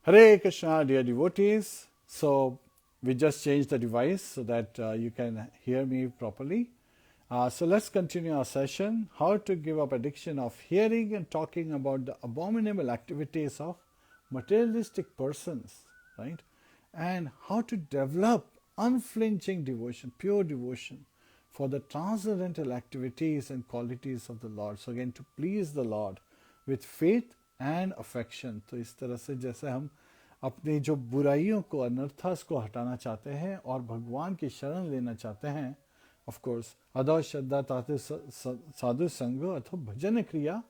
Hare Krishna, dear devotees. So we just changed the device so that you can hear me properly. So let's continue our session. How to give up addiction of hearing and talking about the abominable activities of materialistic persons, right? And how to develop unflinching devotion, pure devotion for the transcendental activities and qualities of the Lord. So again, to please the Lord with faith and affection. तो इस तरह से जैसे हम अपनी जो बुराइयों को, अनर्थास को हटाना चाहते हैं और भगवान की शरण लेना चाहते हैं, ऑफ कोर्स अदौ श्रद्धा ताते साधु संग अथवा भजन क्रिया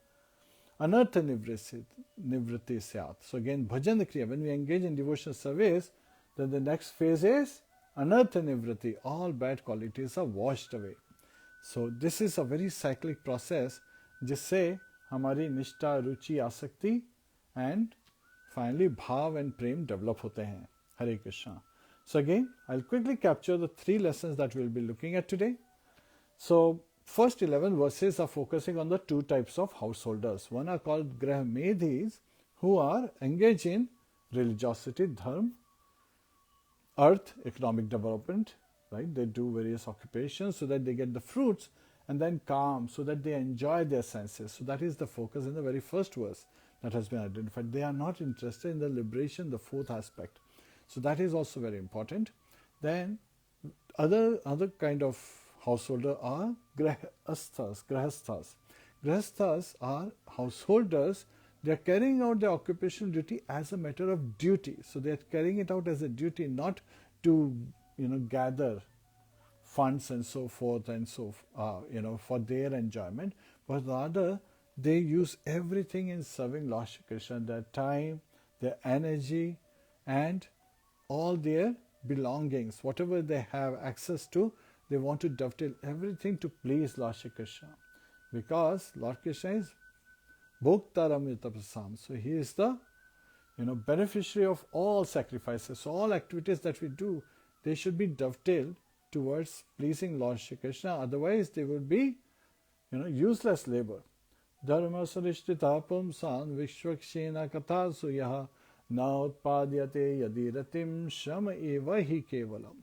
अनर्थ निवृत्ति स्यात्. So again, bhajan kriya, when we engage in devotional service, then the next phase is anartha nivritti. All bad qualities are washed away. So this is a very cyclic process जिससे हमारी निष्ठा, रुचि, आसक्ति एंड फाइनली भाव and Prem develop होते हैं. हरे Krishna. So again, I'll quickly capture the 3 lessons that we'll be looking at today. So first 11 verses are focusing on the 2 types of householders. One are called grahmedhis, who are engaged in religiosity, dharma, earth, economic development, right? They do various occupations so that they get the fruits, and then calm so that they enjoy their senses. So that is the focus in the very first verse that has been identified. They are not interested in the liberation, the 4th aspect. So that is also very important. Then other kind of householder are grahasthas. Grahasthas are householders. They are carrying out their occupational duty as a matter of duty. So they are carrying it out as a duty, not to gather funds and so forth and so for their enjoyment, but rather they use everything in serving Lord Shri Krishna, their time, their energy, and all their belongings, whatever they have access to, they want to dovetail everything to please Lord Shri Krishna, because Lord Krishna is Bhoktaram Yataprasam. So he is the beneficiary of all sacrifices. So all activities that we do, they should be dovetailed towards pleasing Lord Shri Krishna. Otherwise, they would be, useless labor. Dharma sarishtita pumsan vishwakshena katha suyaha na utpadyate yadiratim shama eva hi kevalam.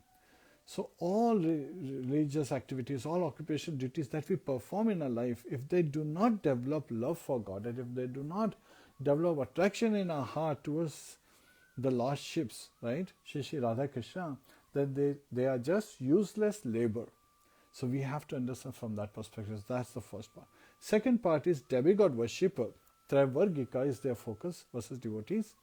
So all religious activities, all occupational duties that we perform in our life, if they do not develop love for God, and if they do not develop attraction in our heart towards the lordships, right, Shri Radha Krishna, then they are just useless labor. So we have to understand from that perspective. That's the first part. Second part is demigod worshipper. Traivargika is their focus versus devotees.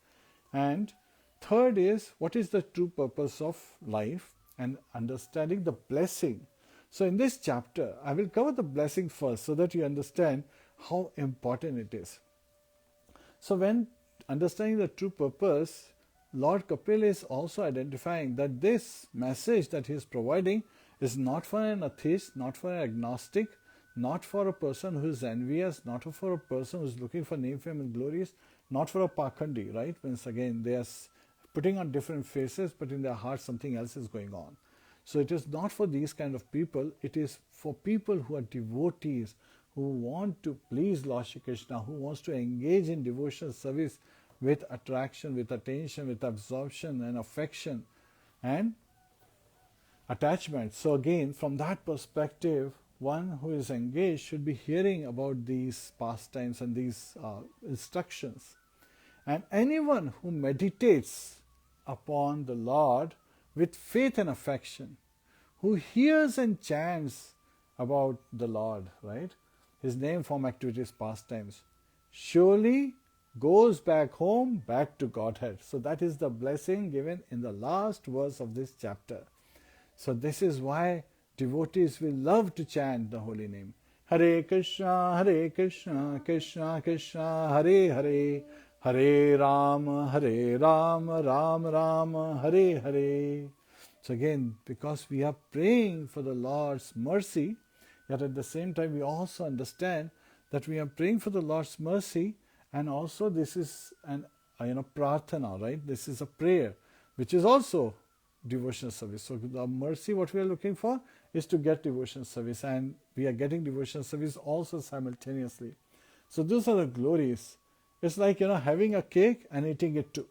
And third is, what is the true purpose of life and understanding the blessing. So in this chapter, I will cover the blessing first so that you understand how important it is. So when understanding the true purpose, Lord Kapil is also identifying that this message that he is providing is not for an atheist, not for an agnostic, not for a person who is envious, not for a person who is looking for name, fame and glories, not for a pakhandi, right? Means again, they are putting on different faces, but in their heart something else is going on. So it is not for these kind of people, it is for people who are devotees, who want to please Lord Shri Krishna, who wants to engage in devotional service with attraction, with attention, with absorption and affection and attachment. So again, from that perspective, one who is engaged should be hearing about these pastimes and these instructions. And anyone who meditates upon the Lord with faith and affection, who hears and chants about the Lord, right, his name, form, activities, pastimes, surely goes back home, back to Godhead. So that is the blessing given in the last verse of this chapter. So this is why devotees will love to chant the holy name. Hare Krishna, Krishna Krishna, Hare Hare, Hare Rama, Ram Rama, Hare Hare. So again, because we are praying for the Lord's mercy, yet at the same time we also understand that we are praying for the Lord's mercy, and also this is an prarthana, right? This is a prayer, which is also devotional service. So the mercy, what we are looking for is to get devotional service, and we are getting devotional service also simultaneously. So those are the glories. It's like having a cake and eating it too.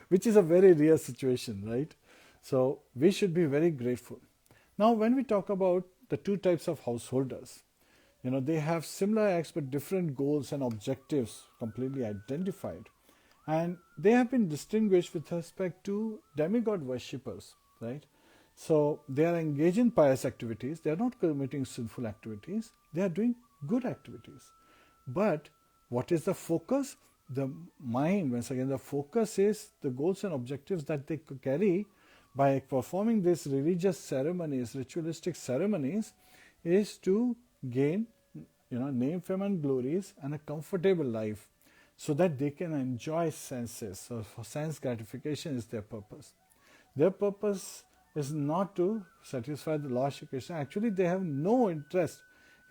which is a very rare situation, right? So we should be very grateful. Now, when we talk about the two types of householders, they have similar acts but different goals and objectives completely identified. And they have been distinguished with respect to demigod worshippers, right? So they are engaged in pious activities. They are not committing sinful activities. They are doing good activities. But what is the focus? The mind, once again, the focus is the goals and objectives that they carry by performing these religious ceremonies, ritualistic ceremonies, is to gain, name, fame and glories and a comfortable life so that they can enjoy senses. So for sense gratification is their purpose. Their purpose is not to satisfy the Lord Shri Krishna. Actually, they have no interest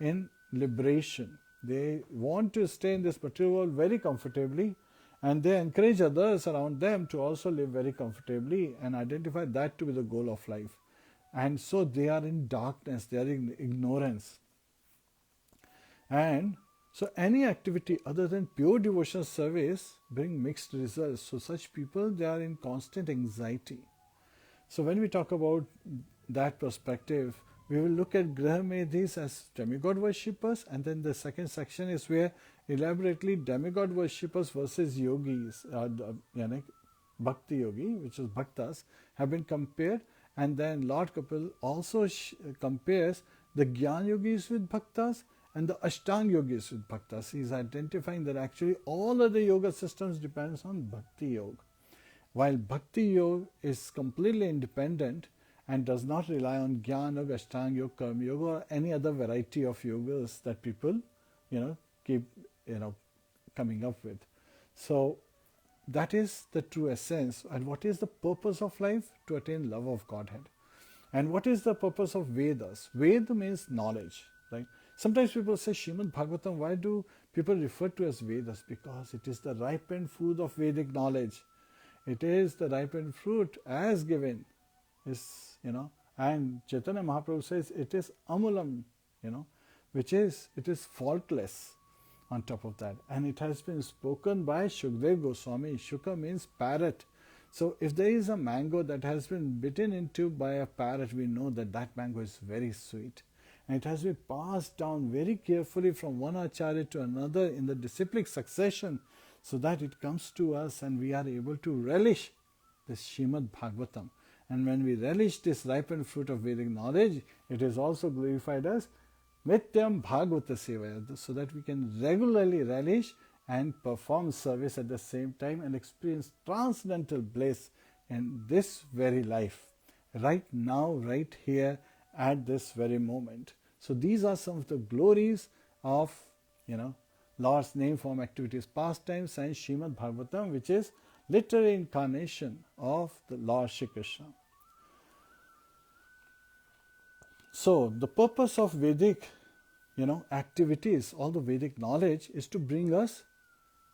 in liberation. They want to stay in this material world very comfortably, and they encourage others around them to also live very comfortably and identify that to be the goal of life. And so they are in darkness, they are in ignorance. And so any activity other than pure devotional service bring mixed results. So such people, they are in constant anxiety. So when we talk about that perspective, we will look at Grahamedhis as demigod worshippers, and then the second section is where elaborately demigod worshippers versus yogis, bhakti yogi, which is bhaktas, have been compared. And then Lord Kapil also compares the Gyan yogis with bhaktas and the Ashtang yogis with bhaktas. He is identifying that actually all other yoga systems depends on bhakti yoga, while bhakti yoga is completely independent and does not rely on Jnana Yoga, Ashtanga Yoga, Karma Yoga, or any other variety of yogas that people, keep, coming up with. So that is the true essence. And what is the purpose of life? To attain love of Godhead. And what is the purpose of Vedas? Veda means knowledge, right? Sometimes people say, Srimad Bhagavatam, why do people refer to as Vedas? Because it is the ripened fruit of Vedic knowledge. It is the ripened fruit as given. And Chaitanya Mahaprabhu says it is amulam, which is, it is faultless on top of that. And it has been spoken by Shukdev Goswami. Shuka means parrot. So if there is a mango that has been bitten into by a parrot, we know that that mango is very sweet. And it has been passed down very carefully from one acharya to another in the disciplic succession so that it comes to us and we are able to relish this Srimad Bhagavatam. And when we relish this ripened fruit of Vedic knowledge, it is also glorified as Nityam Bhagavata Sevaya, so that we can regularly relish and perform service at the same time and experience transcendental bliss in this very life, right now, right here, at this very moment. So these are some of the glories of, Lord's name, form, activities, pastimes, and Srimad Bhagavatam, which is literary incarnation of the Lord Shri Krishna. So the purpose of Vedic, activities, all the Vedic knowledge is to bring us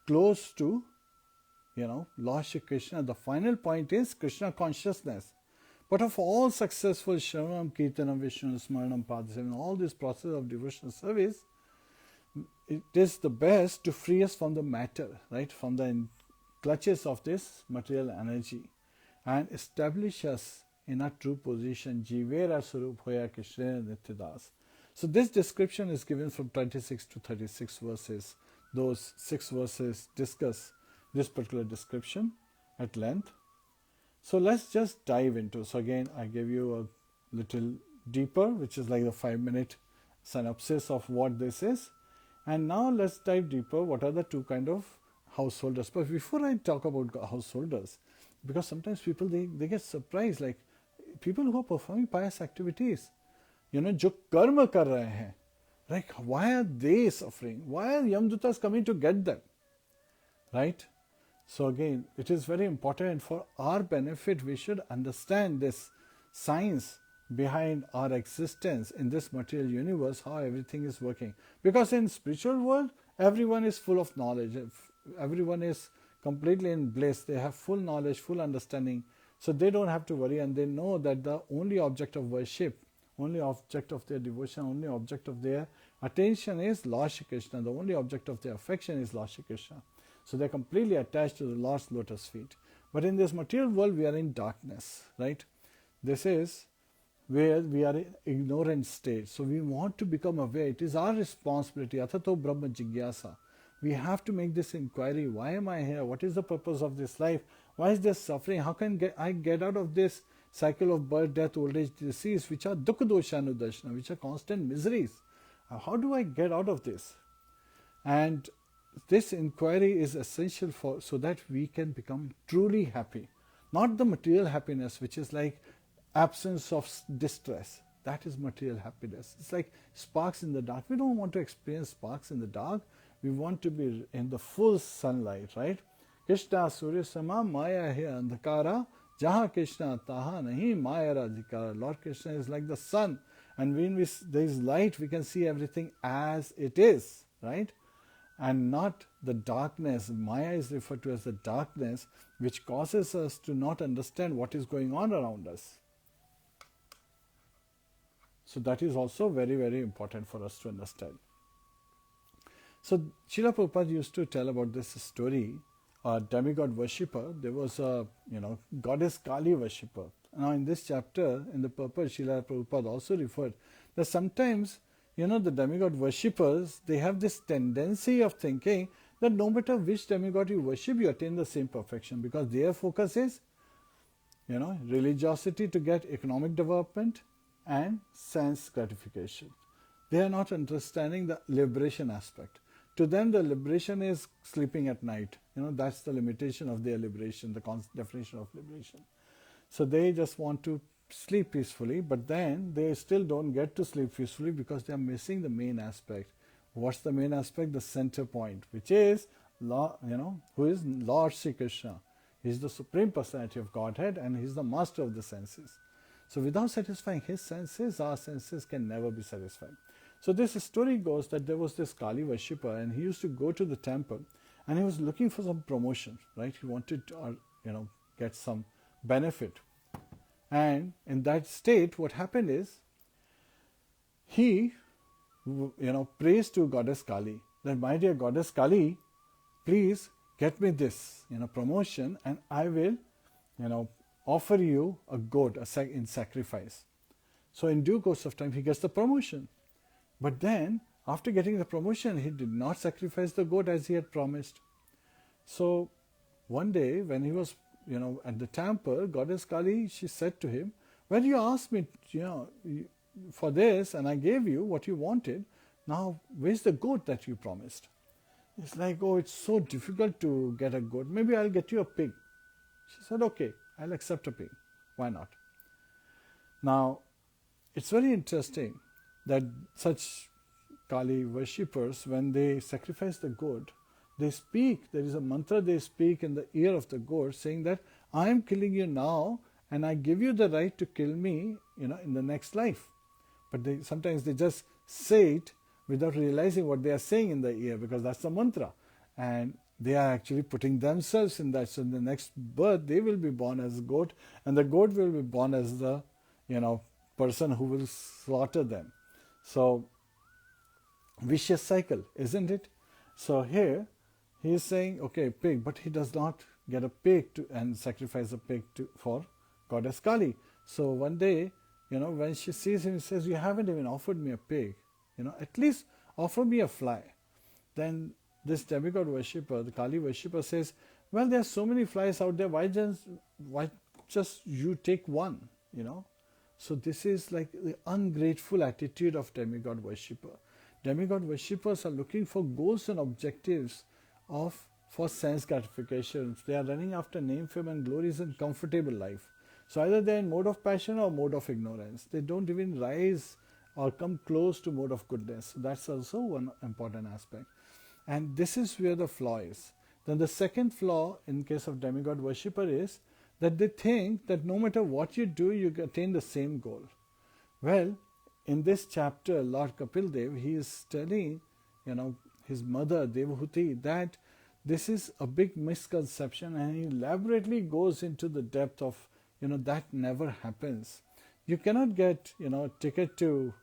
close to, Lord Shri Krishna. The final point is Krishna consciousness. But of all successful Shravanam, Kirtanam, Vishnu, Smaranam, Padasevanam, all this process of devotional service, it is the best to free us from the matter, right, from the clutches of this material energy and establish us in a true position. Jivera Sarup Hoya Krishna Nityadas. So this description is given from 26 to 36 verses. Those 6 verses discuss this particular description at length. So let's just dive into. So again, I gave you a little deeper, which is like a 5-minute synopsis of what this is. And now let's dive deeper. What are the two kind of householders? But before I talk about householders, because sometimes people, they get surprised, like people who are performing pious activities, jo karma kar rahe hain, like why are they suffering? Why are Yamdutas coming to get them? Right? So again, it is very important for our benefit. We should understand this science behind our existence in this material universe, how everything is working. Because in spiritual world, everyone is full of knowledge. Everyone is completely in bliss. They have full knowledge, full understanding. So they don't have to worry, and they know that the only object of worship, only object of their devotion, only object of their attention is Lord Shri Krishna. The only object of their affection is Lord Shri Krishna. So they're completely attached to the Lord's lotus feet. But in this material world, we are in darkness, right? This is where we are in ignorant state. So we want to become aware. It is our responsibility. Athato Brahma Jigyasa. We have to make this inquiry. Why am I here? What is the purpose of this life? Why is there suffering? How can I get out of this cycle of birth, death, old age, disease, which are dukkha dosha anudashna, which are constant miseries? How do I get out of this? And this inquiry is essential so that we can become truly happy. Not the material happiness, which is like absence of distress. That is material happiness. It's like sparks in the dark. We don't want to experience sparks in the dark. We want to be in the full sunlight, right? Krishna Surya Sama Maya hai andhakara jaha Krishna taha nahi maya radhikara. Lord Krishna is like the sun, and when there is light, we can see everything as it is, right? And not the darkness. Maya is referred to as the darkness, which causes us to not understand what is going on around us. So that is also very, very important for us to understand. So Srila Prabhupada used to tell about this story. A demigod worshipper, there was a goddess Kali worshipper. Now in this chapter, in the purpose, Srila Prabhupada also referred that sometimes the demigod worshippers, they have this tendency of thinking that no matter which demigod you worship, you attain the same perfection, because their focus is religiosity to get economic development and sense gratification. They are not understanding the liberation aspect. To them, the liberation is sleeping at night. That's the limitation of their liberation, the definition of liberation. So they just want to sleep peacefully, but then they still don't get to sleep peacefully because they are missing the main aspect. What's the main aspect? The center point, which is, who is Lord Sri Krishna. He is the Supreme Personality of Godhead, and He is the master of the senses. So without satisfying His senses, our senses can never be satisfied. So this story goes that there was this Kali worshipper, and he used to go to the temple, and he was looking for some promotion, right? He wanted to, get some benefit. And in that state, what happened is, he, prays to Goddess Kali, that my dear Goddess Kali, please get me this, promotion, and I will, offer you a goat in sacrifice. So in due course of time, he gets the promotion. But then, after getting the promotion, he did not sacrifice the goat as he had promised. So one day, when he was, at the temple, Goddess Kali, she said to him, well, you asked me, for this, and I gave you what you wanted. Now, where's the goat that you promised? It's like, oh, it's so difficult to get a goat. Maybe I'll get you a pig. She said, okay, I'll accept a pig. Why not? Now, it's very interesting that such Kali worshippers, when they sacrifice the goat, they speak, there is a mantra they speak in the ear of the goat saying that I am killing you now and I give you the right to kill me, in the next life. But sometimes they just say it without realizing what they are saying in the ear, because that's the mantra. And they are actually putting themselves in that. So in the next birth, they will be born as a goat, and the goat will be born as the, person who will slaughter them. So, vicious cycle, isn't it? So here, he is saying, okay, pig, but he does not get a pig and sacrifice a pig for Goddess Kali. So one day, when she sees him, he says, you haven't even offered me a pig. At least offer me a fly. Then this demigod worshipper, the Kali worshipper, says, well, there are so many flies out there, why just you take one, So this is like the ungrateful attitude of demigod worshipper. Demigod worshippers are looking for goals and objectives for sense gratification. They are running after name, fame and glories and comfortable life. So either they are in mode of passion or mode of ignorance. They don't even rise or come close to mode of goodness. So that's also one important aspect. And this is where the flaw is. Then the second flaw in case of demigod worshipper is that they think that no matter what you do, you attain the same goal. Well, in this chapter, Lord Kapil Dev, he is telling, his mother, Devahuti, that this is a big misconception, and he elaborately goes into the depth of, that never happens. You cannot get, a ticket to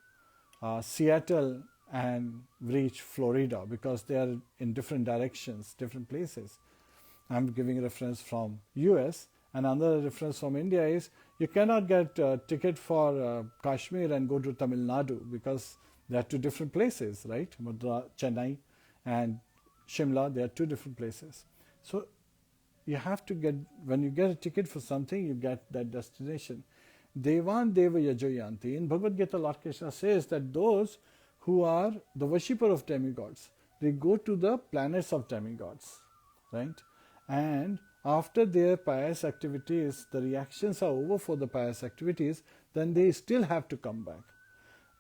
Seattle and reach Florida because they are in different directions, different places. I'm giving a reference from US, and another reference from India is you cannot get a ticket for Kashmir and go to Tamil Nadu because they are two different places, right? Chennai and Shimla, they are two different places. So you have to get, when you get a ticket for something, you get that destination. Devan Deva Yajoyanti. In Bhagavad Gita, Lord Krishna says that those who are the worshipper of demigods, they go to the planets of demigods, right? And after their pious activities, the reactions are over for the pious activities, then they still have to come back.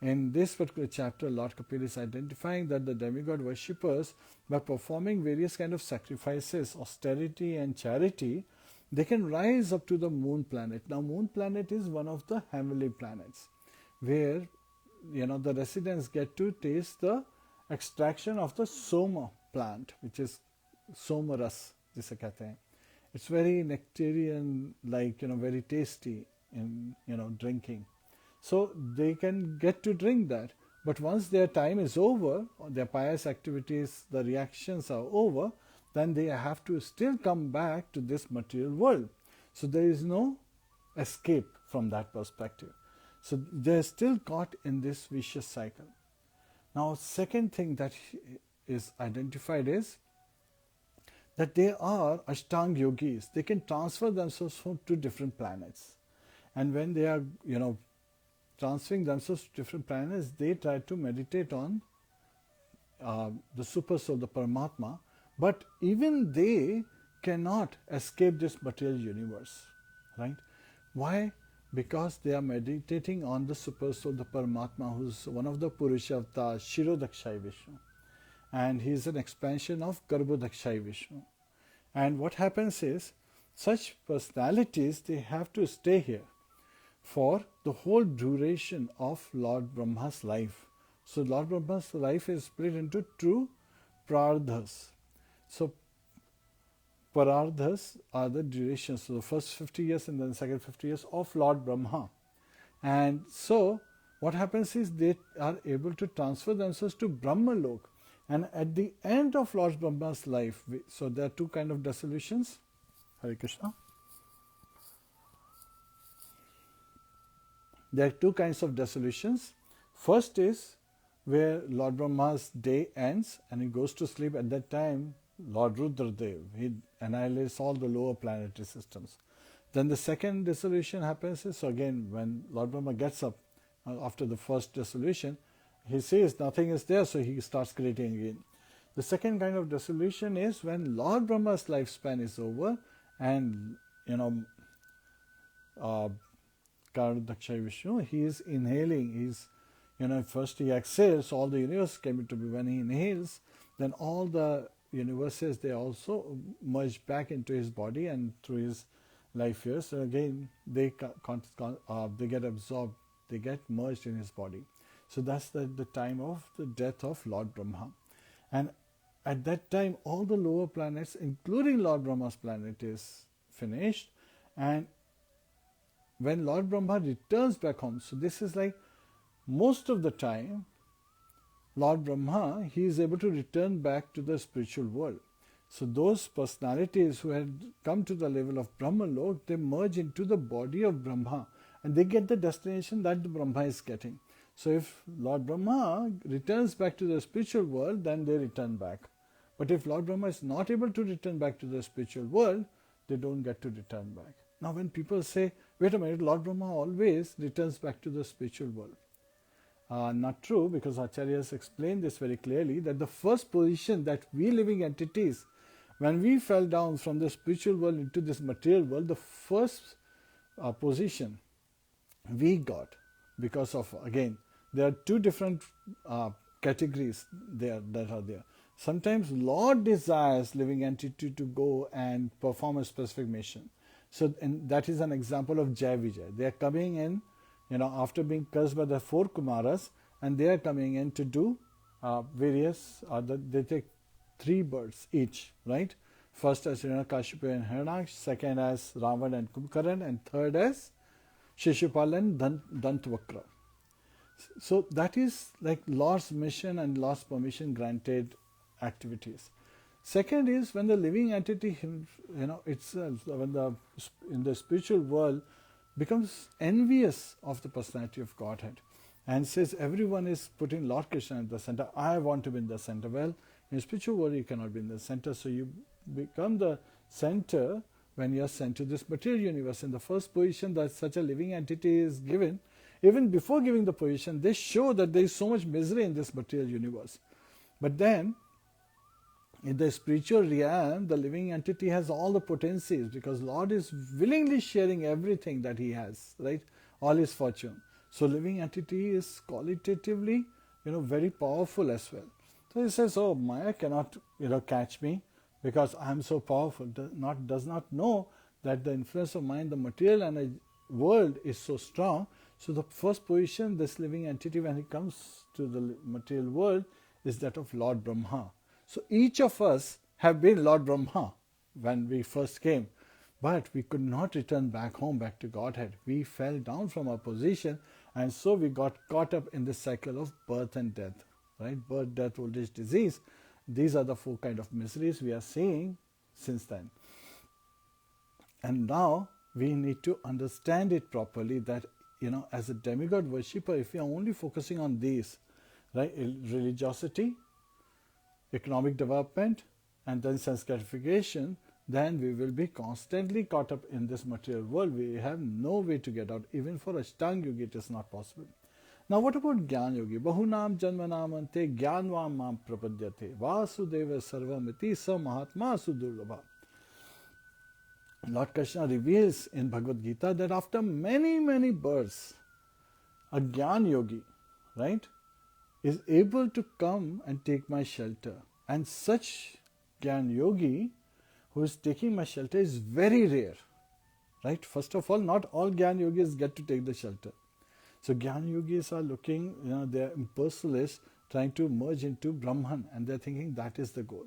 In this particular chapter, Lord Kapil is identifying that the demigod worshippers, by performing various kind of sacrifices, austerity and charity, they can rise up to the moon planet. Now, moon planet is one of the heavenly planets where, the residents get to taste the extraction of the soma plant, which is somaras, jise kehte hain. It's very nectarian, very tasty in, drinking. So they can get to drink that. But once their time is over, their pious activities, the reactions are over, then they have to still come back to this material world. So there is no escape from that perspective. So they're still caught in this vicious cycle. Now, second thing that is identified is that they are Ashtanga yogis. They can transfer themselves from two different planets. And when they are, transferring themselves to different planets, they try to meditate on the super soul, the Paramatma. But even they cannot escape this material universe, right? Why? Because they are meditating on the super soul, the Paramatma, who's one of the Purusha avatars, Shirodakshai Vishnu. And he is an expansion of Garbhodakshai Vishnu. And what happens is, such personalities, they have to stay here for the whole duration of Lord Brahma's life. So Lord Brahma's life is split into two prardhas. So prardhas are the durations. So the first 50 years and then the second 50 years of Lord Brahma. And so what happens is they are able to transfer themselves to Brahma Lok. And at the end of Lord Brahma's life, so there are two kind of dissolutions. Hare Krishna. There are two kinds of dissolutions. First is where Lord Brahma's day ends and he goes to sleep. At that time, Lord Rudradev, he annihilates all the lower planetary systems. Then the second dissolution happens is, so again, when Lord Brahma gets up after the first dissolution, he says nothing is there, so he starts creating again. The second kind of dissolution is when Lord Brahma's lifespan is over and, Garbhodakshai Vishnu, he is inhaling, he's, first he exhales, all the universe came into being. When he inhales, then all the universes, they also merge back into his body and through his life years. So again, they get absorbed, they get merged in his body. So that's the time of the death of Lord Brahma. And at that time, all the lower planets, including Lord Brahma's planet, is finished. And when Lord Brahma returns back home, so this is like most of the time, Lord Brahma, he is able to return back to the spiritual world. So those personalities who had come to the level of Brahma Lok, they merge into the body of Brahma and they get the destination that the Brahma is getting. So if Lord Brahma returns back to the spiritual world, then they return back. But if Lord Brahma is not able to return back to the spiritual world, they don't get to return back. Now when people say, wait a minute, Lord Brahma always returns back to the spiritual world. Not true, because Acharyas explained this very clearly, that the first position that we living entities, when we fell down from the spiritual world into this material world, the first position we got, because of, again, there are two different categories that are there. Sometimes Lord desires living entity to go and perform a specific mission. So and that is an example of Jai Vijay. They are coming in, after being cursed by the four Kumaras, and they are coming in to do various, they take 3 birds each, right? First as Hiranyakashipu and Hiranyaksh, second as Ravan and Kumbhakaran, and third as Shishupal and Dantavakra. So that is like Lord's mission and Lord's permission granted activities. Second is when the living entity, itself, when the in the spiritual world becomes envious of the personality of Godhead and says everyone is putting Lord Krishna in the center. I want to be in the center. Well, in spiritual world you cannot be in the center, so you become the center when you are sent to this material universe. In the first position that such a living entity is given, even before giving the position, they show that there is so much misery in this material universe. But then, in the spiritual realm, the living entity has all the potencies because Lord is willingly sharing everything that he has, right? All his fortune. So living entity is qualitatively, very powerful as well. So he says, oh, Maya cannot, catch me because I am so powerful. Does not know that the influence of mind, the material and the world is so strong. So the first position, this living entity, when he comes to the material world, is that of Lord Brahma. So each of us have been Lord Brahma when we first came, but we could not return back home, back to Godhead. We fell down from our position, and so we got caught up in this cycle of birth and death, right? Birth, death, old age, disease. These are the four kind of miseries we are seeing since then. And now we need to understand it properly that, as a demigod worshipper, if we are only focusing on these, right, religiosity, economic development, and then sense gratification, then we will be constantly caught up in this material world. We have no way to get out. Even for Ashtanga Yogi, it is not possible. Now, what about Jnana Yogi? Bahunam janmanamante jnanvam mam prapadyate vasudeva sarvamiti sa mahatma sudurlabha. Lord Krishna reveals in Bhagavad Gita that after many, many births, a Jnana Yogi, right, is able to come and take my shelter. And such Jnana Yogi who is taking my shelter is very rare. Right? First of all, not all Jnana Yogis get to take the shelter. So Jnana Yogis are looking, they are impersonalists trying to merge into Brahman, and they're thinking that is the goal.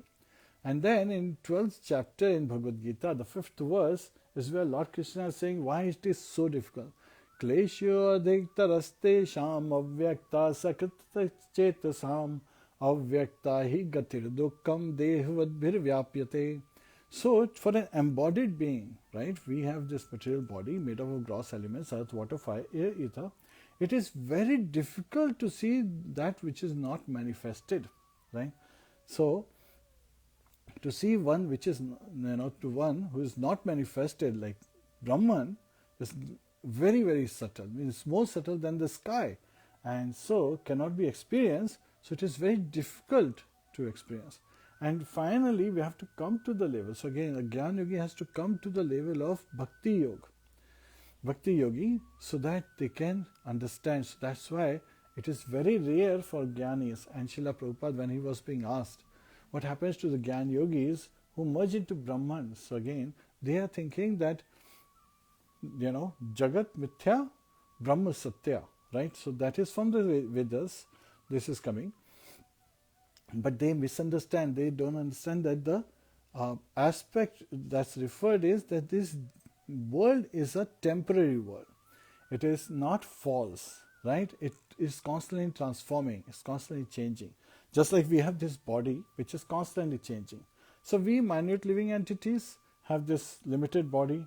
And then in 12th chapter in Bhagavad Gita, the 5th verse is where Lord Krishna is saying why it is so difficult. Kleshyo adhiktaraste sham avyakta sakrita chetasam avyakta hi gatir dukkam dehvad vyapyate. So for an embodied being, right, we have this material body made up of gross elements, earth, water, fire, air, ether. It is very difficult to see that which is not manifested, right? So to see one which is, to one who is not manifested like Brahman is very, very subtle. It's more subtle than the sky, and so cannot be experienced. So it is very difficult to experience. And finally, we have to come to the level. So again, a Jnana Yogi has to come to the level of Bhakti Yoga. Bhakti Yogi, so that they can understand. So that's why it is very rare for Jnanis. And Srila Prabhupada, when he was being asked, what happens to the Jnana Yogis who merge into Brahman? So again, they are thinking that, Jagat Mithya, Brahma Satya, right? So that is from the Vedas, this is coming. But they misunderstand, they don't understand that the aspect that's referred is that this world is a temporary world. It is not false, right? It is constantly transforming, it's constantly changing. Just like we have this body which is constantly changing. So we minute living entities have this limited body,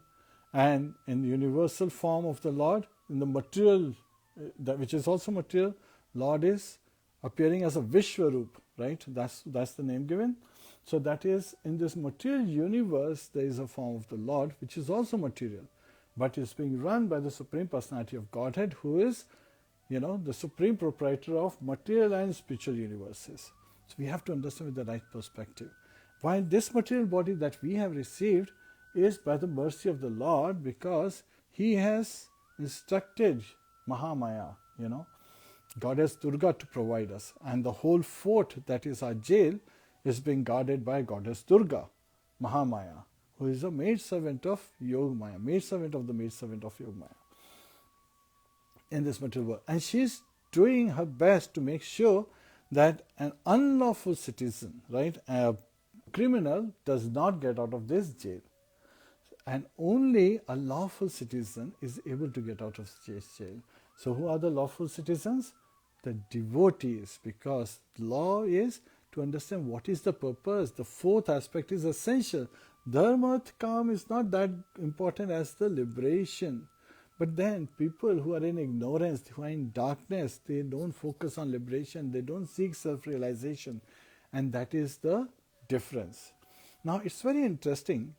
and in the universal form of the Lord, in the material, which is also material, Lord is appearing as a Vishwarup, right? That's the name given. So that is, in this material universe, there is a form of the Lord which is also material, but is being run by the Supreme Personality of Godhead, who is, the supreme proprietor of material and spiritual universes. So we have to understand with the right perspective. While this material body that we have received is by the mercy of the Lord, because He has instructed Mahamaya, Goddess Durga, to provide us. And the whole fort that is our jail is being guarded by Goddess Durga, Mahamaya, who is a maidservant of Yogamaya, maidservant of the maidservant of Yogamaya in this material world. And she is doing her best to make sure that an unlawful citizen, right, a criminal, does not get out of this jail. And only a lawful citizen is able to get out of this jail. So who are the lawful citizens? the devotees, because law is to understand what is the purpose. The fourth aspect is essential. Dharma kam is not that important as the liberation. But then people who are in ignorance, who are in darkness, they don't focus on liberation, they don't seek self-realization. And that is the difference. Now it's very interesting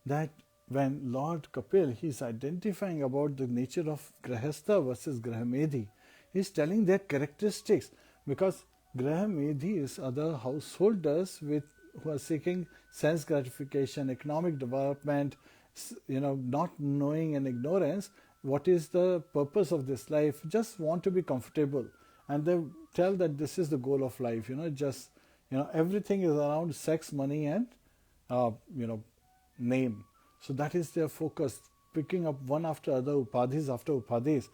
that when Lord Kapil, he is identifying about the nature of Grahastha versus Grahamedhi, he is telling their characteristics, because Grahamedhis are the householders who are seeking sense gratification, economic development, not knowing and ignorance what is the purpose of this life, just want to be comfortable, and they tell that this is the goal of life. Everything is around sex, money, and name. So that is their focus, picking up one after other, upadhis after upadhis.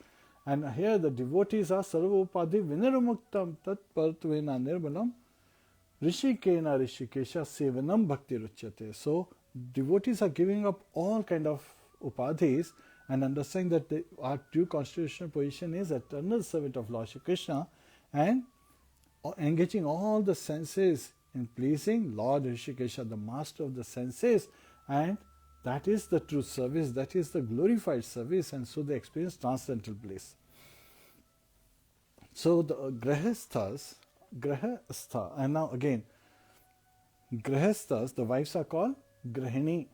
And here the devotees are sarva upadhi vinirmuktam tat paratvena nirmalam rishikena rishikesha sevanam bhakti ruchyate. So devotees are giving up all kind of upadhis and understanding that our true constitutional position is eternal servant of Lord Shri Krishna, and engaging all the senses in pleasing Lord Rishikesha, the master of the senses, and that is the true service, that is the glorified service, and so they experience transcendental bliss. So the grahasthas, and now again, grahasthas, the wives are called grahini.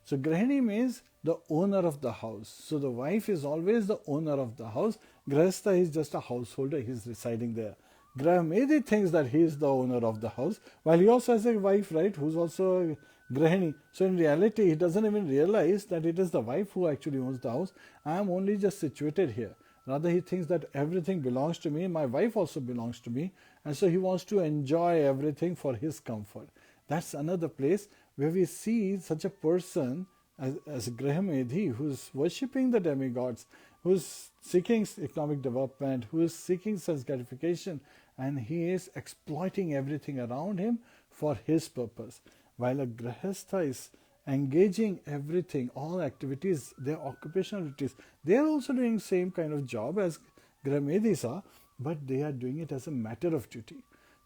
So grahini means the owner of the house. So the wife is always the owner of the house. Grahastha is just a householder, he is residing there. Grahamedhi thinks that he is the owner of the house, while he also has a wife, right, who's also a grahini. So in reality, he doesn't even realize that it is the wife who actually owns the house. I am only just situated here. Rather, he thinks that everything belongs to me, my wife also belongs to me, and so he wants to enjoy everything for his comfort. That's another place where we see such a person as Grahamedhi, who is worshipping the demigods, who is seeking economic development, who is seeking sense gratification, and he is exploiting everything around him for his purpose. While a Grahastha is engaging everything, all activities, their occupational duties, they are also doing same kind of job as Grahamedhis are, but they are doing it as a matter of duty.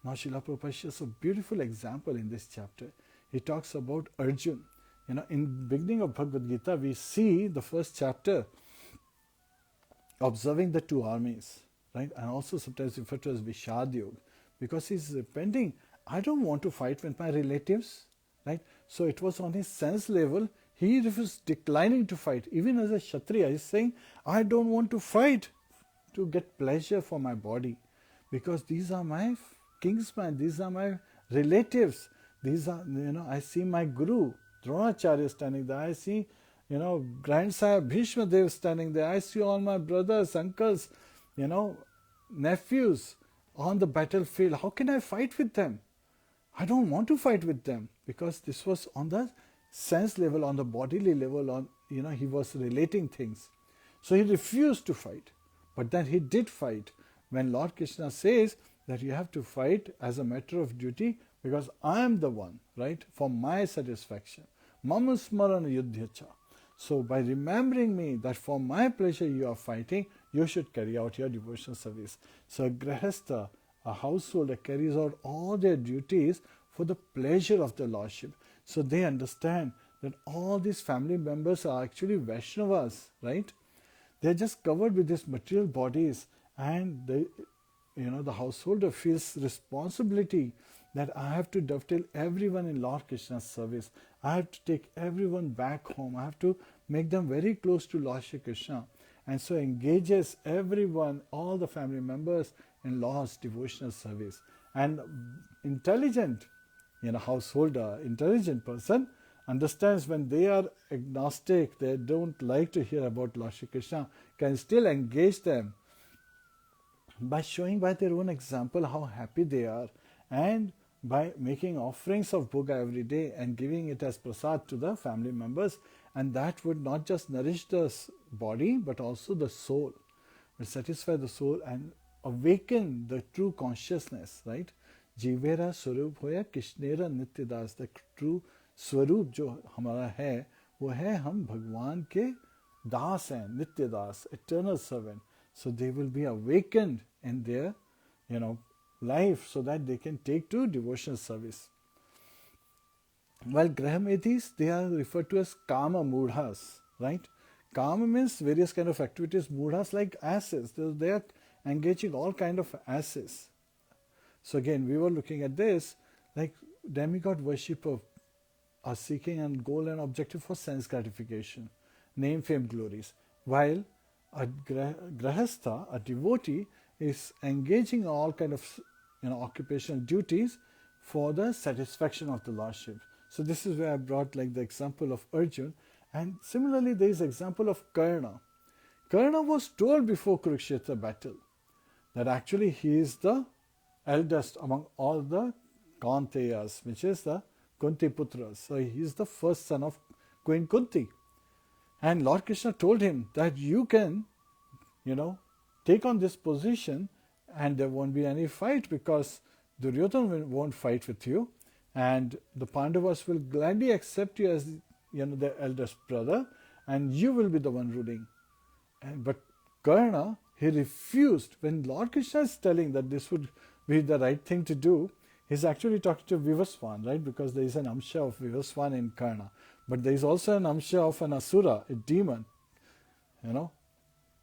Now Srila Prabhupada shares a beautiful example in this chapter. He talks about Arjun. In the beginning of Bhagavad Gita, we see the first chapter observing the two armies, right? And also sometimes referred to as Vishad Yoga, because he's repenting. I don't want to fight with my relatives, right? So it was on his sense level, he was declining to fight. Even as a Kshatriya, he's saying, I don't want to fight to get pleasure for my body, because these are my kingsmen, these are my relatives, these are, I see my Guru, Dronacharya standing there, I see, Grandsire Bhishma Dev standing there, I see all my brothers, uncles, nephews on the battlefield. How can I fight with them? I don't want to fight with them, because this was on the sense level, on the bodily level, he was relating things. So he refused to fight. But then he did fight when Lord Krishna says that you have to fight as a matter of duty, because I am the one, right, for my satisfaction. Mama smarana yuddhyacha. So by remembering me that for my pleasure you are fighting, you should carry out your devotional service. So a grahastha, a householder, carries out all their duties for the pleasure of the Lordship. So they understand that all these family members are actually Vaishnavas, right? They are just covered with these material bodies, and the householder feels responsibility that I have to dovetail everyone in Lord Krishna's service. I have to take everyone back home. I have to make them very close to Lord Shri Krishna. And so engages everyone, all the family members, in Lord's devotional service. And intelligent, householder, intelligent person understands when they are agnostic, they don't like to hear about Lord Shri Krishna, can still engage them by showing by their own example how happy they are, and by making offerings of bhoga every day and giving it as prasad to the family members. And that would not just nourish the body but also the soul, will satisfy the soul and awaken the true consciousness, right? Jivera swarup hoya krishnera nityadas. The true swarup जो हमारा है वो है हम भगवान के दास हैं, नित्य दास, eternal servant. So they will be awakened in their, life, so that they can take to devotional service. While Grahamedis, they are referred to as Kama Mudhas, right? Kama means various kind of activities. Mudhas like asses. They are engaging all kind of asses. So again, we were looking at this like demigod worshipper are seeking a goal and objective for sense gratification, name, fame, glories. While a grahastha, a devotee, is engaging in all kind of occupational duties for the satisfaction of the Lordship. So this is where I brought like the example of Arjun. And similarly, there is example of Karna. Karna was told before Kurukshetra battle that actually he is the eldest among all the Kaunteyas, which is the Kunti Putras. So he is the first son of Queen Kunti. And Lord Krishna told him that you can, take on this position and there won't be any fight because Duryodhana won't fight with you and the Pandavas will gladly accept you as, their eldest brother and you will be the one ruling. But Karna, he refused. When Lord Krishna is telling that this would be the right thing to do, he's actually talking to Vivaswan, right? Because there is an amsha of Vivaswan in Karna. But there is also an amsha of an asura, a demon,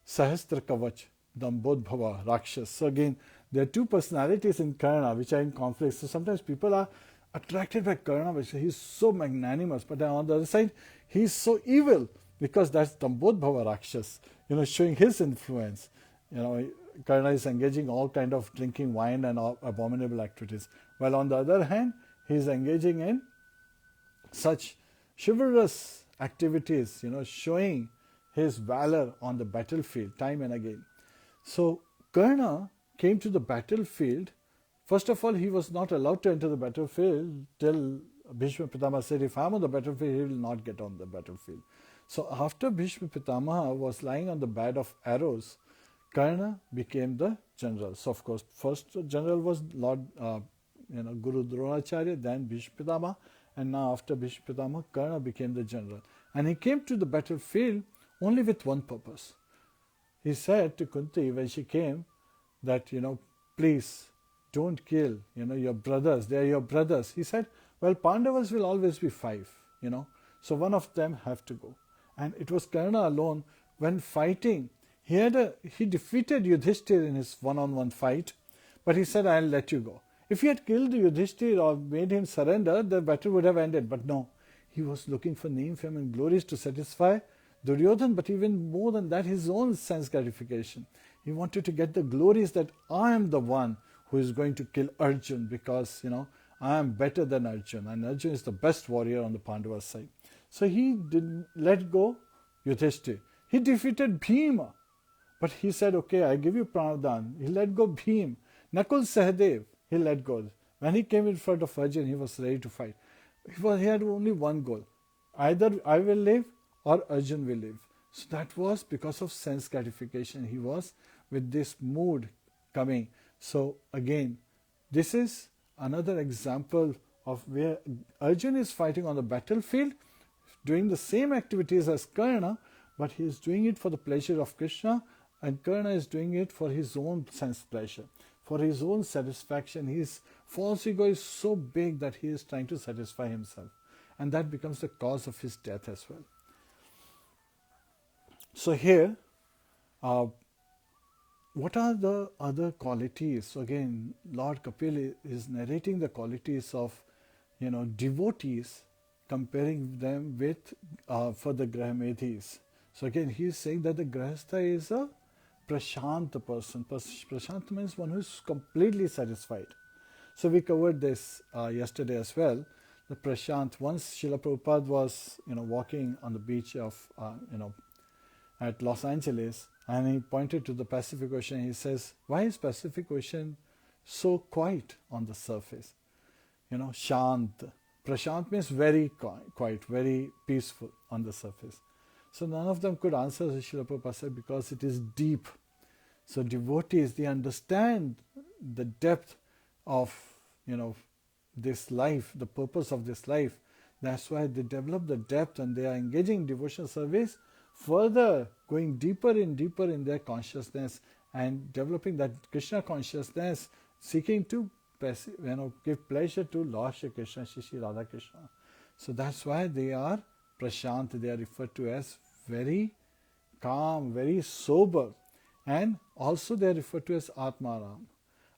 Sahastra Kavach, Dambodbhava, Rakshas. So again, there are two personalities in Karna which are in conflict. So sometimes people are attracted by Karna because he's so magnanimous. But then on the other side, he's so evil because that's Dambodbhava Rakshas, showing his influence. Karna is engaging all kind of drinking wine and abominable activities. While on the other hand, he is engaging in such chivalrous activities, showing his valor on the battlefield time and again. So Karna came to the battlefield. First of all, he was not allowed to enter the battlefield till Bhishma Pitamaha said, if I'm on the battlefield, he will not get on the battlefield. So after Bhishma Pitamaha was lying on the bed of arrows, Karna became the general. So of course, first general was Lord, Guru Dronacharya, then Bhishma Pitamaha, and now after Bhishma Pitamaha, Karna became the general. And he came to the battlefield only with one purpose. He said to Kunti when she came that, please don't kill, your brothers. They are your brothers. He said, well, Pandavas will always be 5, so one of them have to go. And it was Karna alone when fighting. He defeated Yudhishthir in his one-on-one fight, but he said, I'll let you go. If he had killed Yudhishthir or made him surrender, the battle would have ended. But no, he was looking for name, fame and glories to satisfy Duryodhana, but even more than that, his own sense gratification. He wanted to get the glories that I am the one who is going to kill Arjun because, I am better than Arjun and Arjun is the best warrior on the Pandava side. So he didn't let go Yudhishthir. He defeated Bhima. But he said, okay, I give you Pranadhan. He let go Bhim. Nakul Sahadev, he let go. When he came in front of Arjun, he was ready to fight. He had only one goal. Either I will live or Arjun will live. So that was because of sense gratification. He was with this mood coming. So again, this is another example of where Arjun is fighting on the battlefield, doing the same activities as Karna, but he is doing it for the pleasure of Krishna, and Karna is doing it for his own sense pleasure, for his own satisfaction. His false ego is so big that he is trying to satisfy himself, and that becomes the cause of his death as well. So here, what are the other qualities? So again, Lord Kapil is narrating the qualities of, devotees, comparing them with for the Grahamedis. So again, he is saying that the Grahastha is a Prashant person. Prashant means one who is completely satisfied. So we covered this yesterday as well. The Prashant, once Srila Prabhupada was, walking on the beach of, at Los Angeles, and he pointed to the Pacific Ocean. He says, why is Pacific Ocean so quiet on the surface? Shant. Prashant means very quiet, very peaceful on the surface. So none of them could answer. Srila Prabhupada said, because it is deep. So devotees, they understand the depth of, this life, the purpose of this life. That's why they develop the depth and they are engaging in devotional service further going deeper in their consciousness and developing that Krishna consciousness, seeking to give pleasure to Lord Shri Krishna, Shri Radha Krishna. So that's why they are prashant, they are referred to as very calm, very sober, and also they are referred to as Atmaram.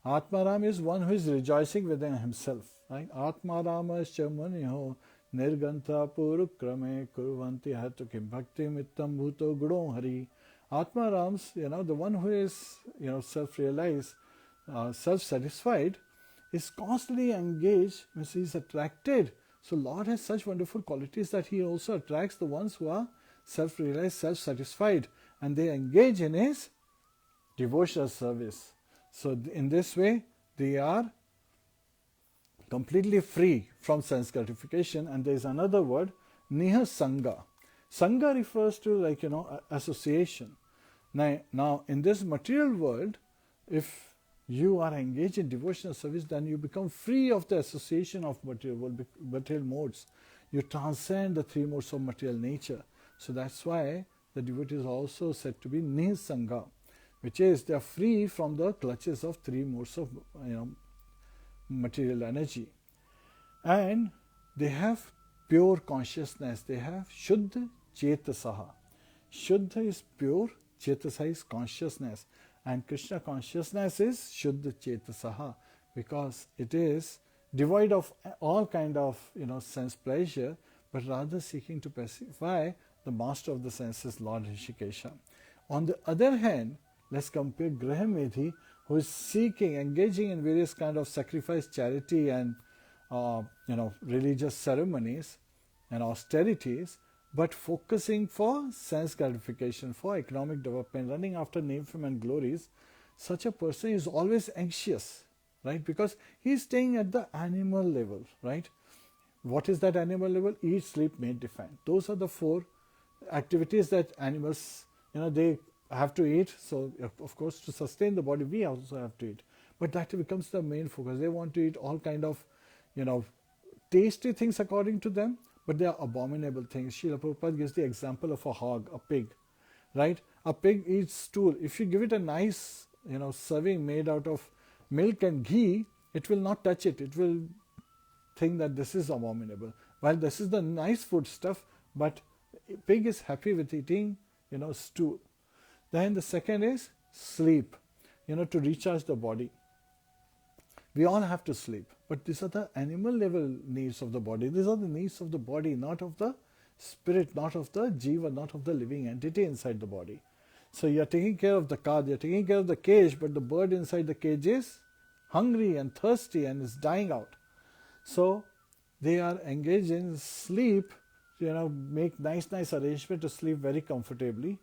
Atmaram is one who is rejoicing within himself, right? Atmarama chamuniho nirganta purukrame kurvanti hatu kim bhakti mittam bhuto gudo hari. Atmarams, the one who is, self-realized, self-satisfied, is constantly engaged, means he is attracted. So Lord has such wonderful qualities that he also attracts the ones who are self-realized, self-satisfied, and they engage in his devotional service. So in this way, they are completely free from sense gratification. And there is another word, Niha Sangha. Sangha refers to association. Now in this material world, if you are engaged in devotional service, then you become free of the association of material modes. You transcend the three modes of material nature. So that's why the devotee is also said to be Nisanga, which is they are free from the clutches of three modes of material energy. And they have pure consciousness. They have Shuddha Chetasaha. Shuddha is pure, Chetasaha is consciousness. And Krishna consciousness is Shuddha Chetasaha, because it is devoid of all kind of sense pleasure, but rather seeking to pacify the master of the senses, Lord Rishikesha. On the other hand, let's compare Grahamedhi, who is seeking, engaging in various kind of sacrifice, charity, and religious ceremonies and austerities, but focusing for sense gratification, for economic development, running after name, fame, and glories. Such a person is always anxious, right? Because he is staying at the animal level, right? What is that animal level? Eat, sleep, mate, defend. Those are the four activities that animals, they have to eat. So, of course, to sustain the body, we also have to eat. But that becomes the main focus. They want to eat all kind of, tasty things according to them, but they are abominable things. Srila Prabhupada gives the example of a hog, a pig, right? A pig eats stool. If you give it a nice, serving made out of milk and ghee, it will not touch it. It will think that this is abominable. While this is the nice food stuff, but pig is happy with eating, stool. Then the second is sleep, to recharge the body. We all have to sleep, but these are the animal level needs of the body. These are the needs of the body, not of the spirit, not of the jiva, not of the living entity inside the body. So you are taking care of the car, you are taking care of the cage, but the bird inside the cage is hungry and thirsty and is dying out. So they are engaged in sleep, make nice arrangement to sleep very comfortably.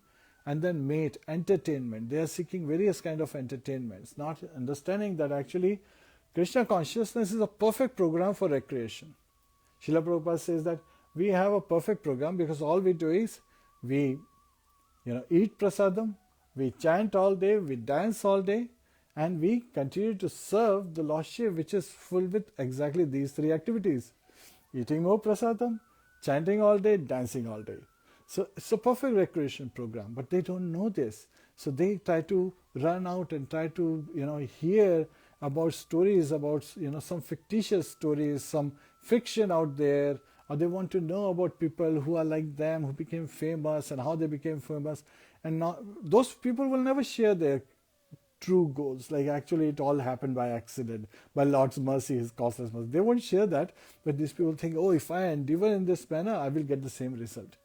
And then mate, entertainment. They are seeking various kind of entertainments, not understanding that actually Krishna consciousness is a perfect program for recreation. Srila Prabhupada says that we have a perfect program because all we do is we eat prasadam, we chant all day, we dance all day, and we continue to serve the Lordship, which is full with exactly these three activities. Eating more prasadam, chanting all day, dancing all day. So it's a perfect recreation program, but they don't know this. So they try to run out and try to, hear about stories, about, some fictitious stories, some fiction out there, or they want to know about people who are like them, who became famous and how they became famous. And now those people will never share their true goals. Like actually it all happened by accident, by Lord's mercy, His causeless mercy. They won't share that, but these people think, oh, if I endeavor in this manner, I will get the same result.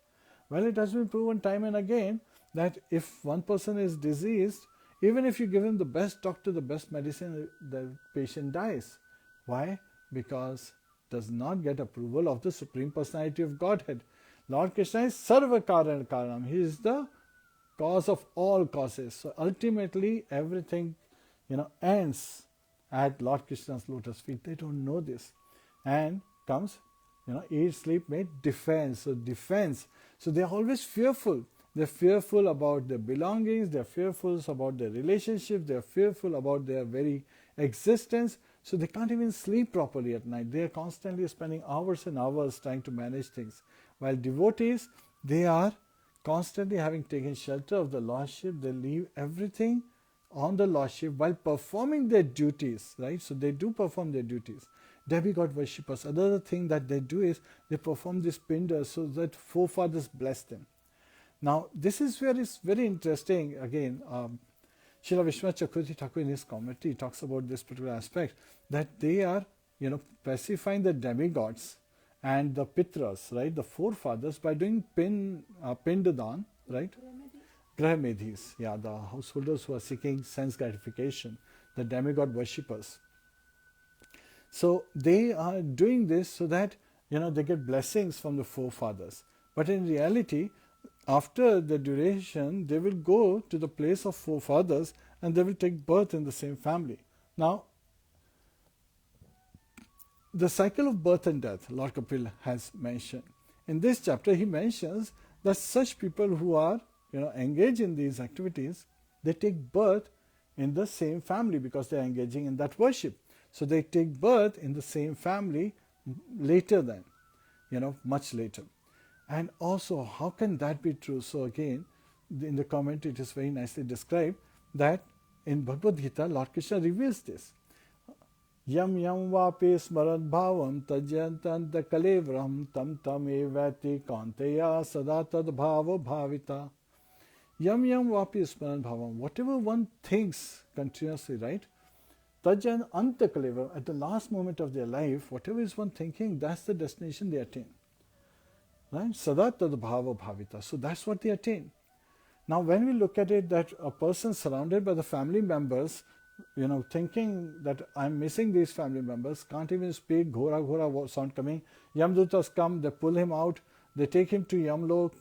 Well, it has been proven time and again that if one person is diseased, even if you give him the best doctor, the best medicine, the patient dies. Why? Because does not get approval of the Supreme Personality of Godhead. Lord Krishna is Sarva Karana Karanam. He is the cause of all causes. So ultimately everything ends at Lord Krishna's lotus feet. They don't know this. And comes, eat, sleep, mate, defense. So defense. So they are always fearful. They're fearful about their belongings, they're fearful about their relationships, they're fearful about their very existence. So they can't even sleep properly at night. They are constantly spending hours and hours trying to manage things. While devotees, they are constantly having taken shelter of the Lordship, they leave everything on the Lordship while performing their duties, right? So they do perform their duties. Demigod worshippers, another thing that they do is they perform this pindas so that forefathers bless them. Now, this is where it's very interesting. Again, Srila Vishwanath Chakravarti Thakur in his commentary talks about this particular aspect, that they are, pacifying the demigods and the pitras, right, the forefathers, by doing pindadan, right? Grahamedhis, yeah, the householders who are seeking sense gratification, the demigod worshippers. So they are doing this so that, they get blessings from the forefathers. But in reality, after the duration, they will go to the place of forefathers and they will take birth in the same family. Now, the cycle of birth and death, Lord Kapil has mentioned. In this chapter, he mentions that such people who are, engaged in these activities, they take birth in the same family because they are engaging in that worship. So they take birth in the same family later than, much later. And also, how can that be true? So again, in the commentary, it is very nicely described that in Bhagavad Gita, Lord Krishna reveals this. Yam yam vapi smarad bhavam tajyantanta kalevram tam tam evati kanteya sadatad bhava bhavita. Yam yam vapi smarad bhavam. Whatever one thinks continuously, right? Tajan anta kalevram. At the last moment of their life, whatever is one thinking, that's the destination they attain. Right? Sadatad bhava bhavita. So that's what they attain. Now, when we look at it, that a person surrounded by the family members, thinking that I'm missing these family members, can't even speak, ghora sound coming. Yamdutas come, they pull him out, they take him to Yamlok,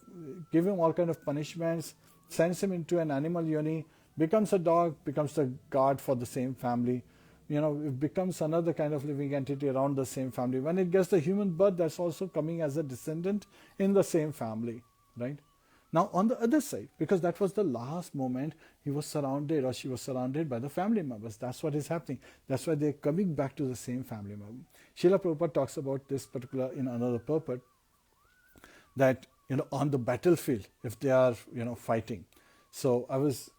give him all kind of punishments, sends him into an animal yoni, becomes a dog, becomes the guard for the same family. It becomes another kind of living entity around the same family. When it gets the human birth, that's also coming as a descendant in the same family, right? Now, on the other side, because that was the last moment he was surrounded or she was surrounded by the family members. That's what is happening. That's why they're coming back to the same family member. Srila Prabhupada talks about this particular in another purport, that, on the battlefield, if they are, fighting. So I was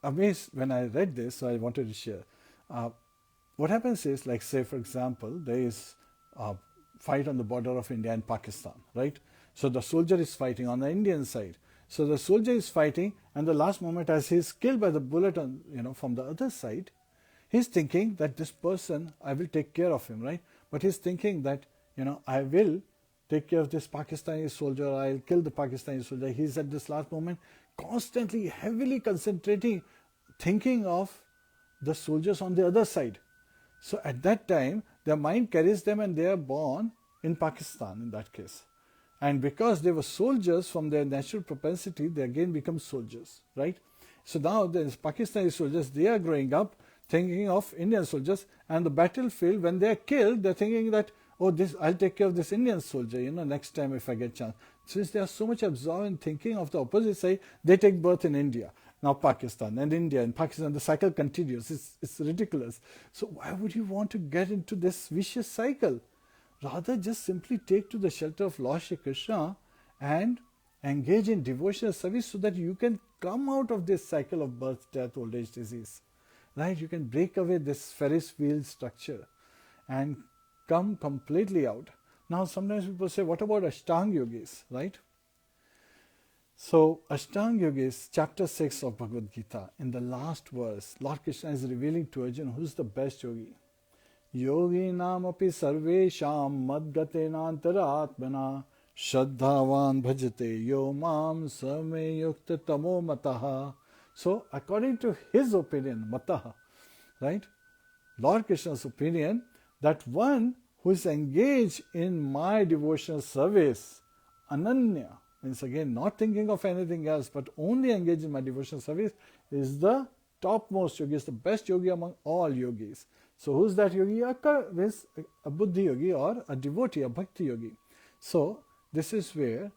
amazed when I read this, so I wanted to share. What happens is, like, say, for example, there is a fight on the border of India and Pakistan, right? So the soldier is fighting on the Indian side. So the soldier is fighting, and the last moment, as he is killed by the bullet on, from the other side, he's thinking that this person, I will take care of him, right? But he's thinking that, I will take care of this Pakistani soldier, I'll kill the Pakistani soldier. He's at this last moment constantly, heavily concentrating, thinking of the soldiers on the other side. So at that time, their mind carries them and they are born in Pakistan in that case. And because they were soldiers from their natural propensity, they again become soldiers, right? So now the Pakistani soldiers, they are growing up thinking of Indian soldiers, and the battlefield, when they are killed, they're thinking that, oh, I'll take care of this Indian soldier, next time if I get chance. Since they are so much absorbed in thinking of the opposite side, they take birth in India. Now Pakistan and India and Pakistan, the cycle continues. It's ridiculous. So why would you want to get into this vicious cycle? Rather, just simply take to the shelter of Lord Shri Krishna and engage in devotional service so that you can come out of this cycle of birth, death, old age, disease. Right? You can break away this Ferris wheel structure and come completely out. Now, sometimes people say, what about Ashtanga yogis, right? So, Ashtanga yogis, chapter 6 of Bhagavad Gita, in the last verse, Lord Krishna is revealing to Arjuna who's the best yogi. Yogi nam api sarvesham madgatena atmana shraddhavan bhajate yo mam same yukta tamo mataha. So, according to his opinion, mataha, right? Lord Krishna's opinion, that one who is engaged in my devotional service, ananya, means again not thinking of anything else but only engaged in my devotional service, is the topmost yogi, is the best yogi among all yogis. So who's that yogi? Is a buddhi yogi or a devotee, a bhakti yogi. So this is where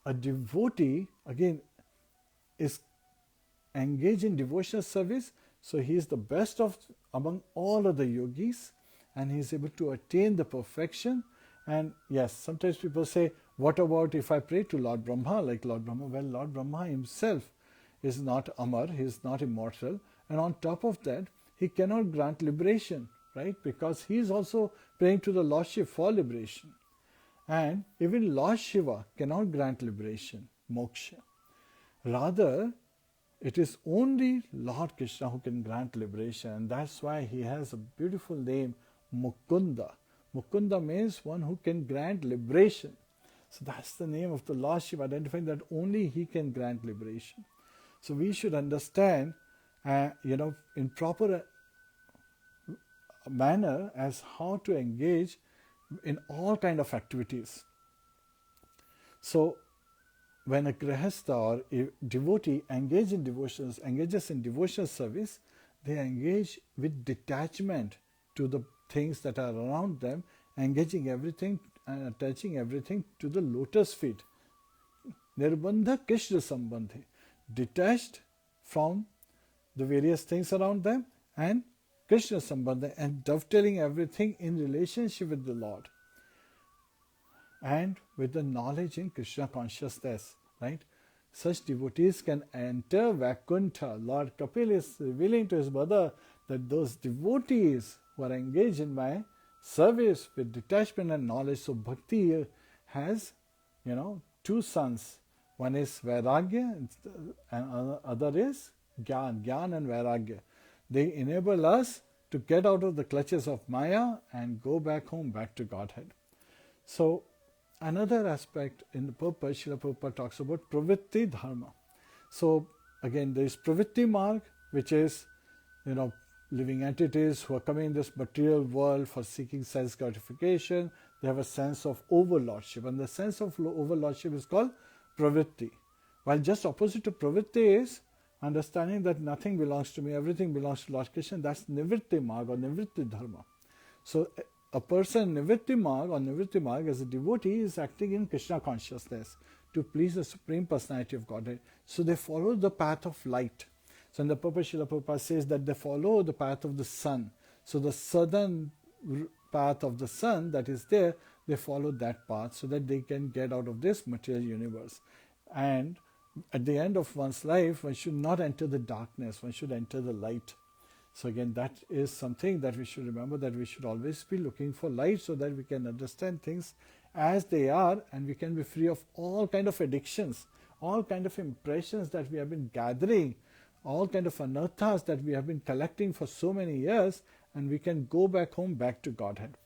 a devotee again is engaged in devotional service. So he is the best of among all other yogis, and he is able to attain the perfection. And yes, sometimes people say, What about if I pray to Lord Brahma, like Lord Brahma? Well, Lord Brahma himself is not Amar, he is not immortal, and on top of that, he cannot grant liberation, right? Because he is also praying to the Lord Shiva for liberation. And even Lord Shiva cannot grant liberation, moksha. Rather, it is only Lord Krishna who can grant liberation, and that's why he has a beautiful name, Mukunda. Mukunda means one who can grant liberation. So that's the name of the Lord Shiva, identifying that only he can grant liberation. So we should understand, in proper manner as how to engage in all kind of activities. So when a grihastha or a devotee engages in devotional service, they engage with detachment to the things that are around them, engaging everything and attaching everything to the lotus feet. Nirbandha Krishna Sambandhi, detached from the various things around them, and Krishna Sambandha, and dovetailing everything in relationship with the Lord and with the knowledge in Krishna consciousness, right? Such devotees can enter Vaikuntha. Lord Kapil is revealing to his mother that those devotees who are engaged in my service with detachment and knowledge. So bhakti has, two sons. One is Vairagya and other is Gyan. Gyan and Vairagya. They enable us to get out of the clutches of Maya and go back home, back to Godhead. So another aspect in the purpose, Srila Prabhupada talks about Pravritti Dharma. So again, there is Pravritti Marg, which is, living entities who are coming in this material world for seeking sense gratification. They have a sense of overlordship, and the sense of overlordship is called Pravritti. While just opposite to Pravritti is understanding that nothing belongs to me, everything belongs to Lord Krishna. That's Nivritti Marg or Nivritti Dharma. So a person Nivritti Marg as a devotee is acting in Krishna consciousness to please the Supreme Personality of Godhead. So they follow the path of light. So in the purpose, Srila Prabhupada says that they follow the path of the sun. So the southern path of the sun that is there, they follow that path so that they can get out of this material universe. And at the end of one's life, one should not enter the darkness, one should enter the light. So again, that is something that we should remember, that we should always be looking for light so that we can understand things as they are, and we can be free of all kind of addictions, all kind of impressions that we have been gathering, all kind of anarthas that we have been collecting for so many years, and we can go back home, back to Godhead.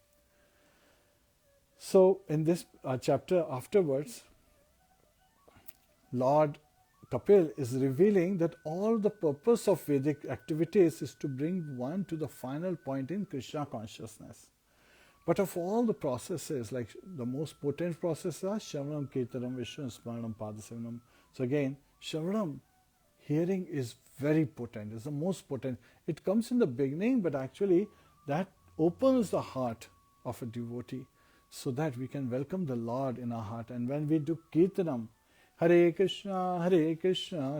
So in this chapter afterwards, Lord Kapil is revealing that all the purpose of Vedic activities is to bring one to the final point in Krishna consciousness. But of all the processes, like the most potent process are Shravanam, Kirtanam, Vishnu Smaranam, Padasevanam. So again, Shravanam, hearing, is very potent, is the most potent. It comes in the beginning, but actually that opens the heart of a devotee so that we can welcome the Lord in our heart. And when we do Kirtanam, Hare Krishna,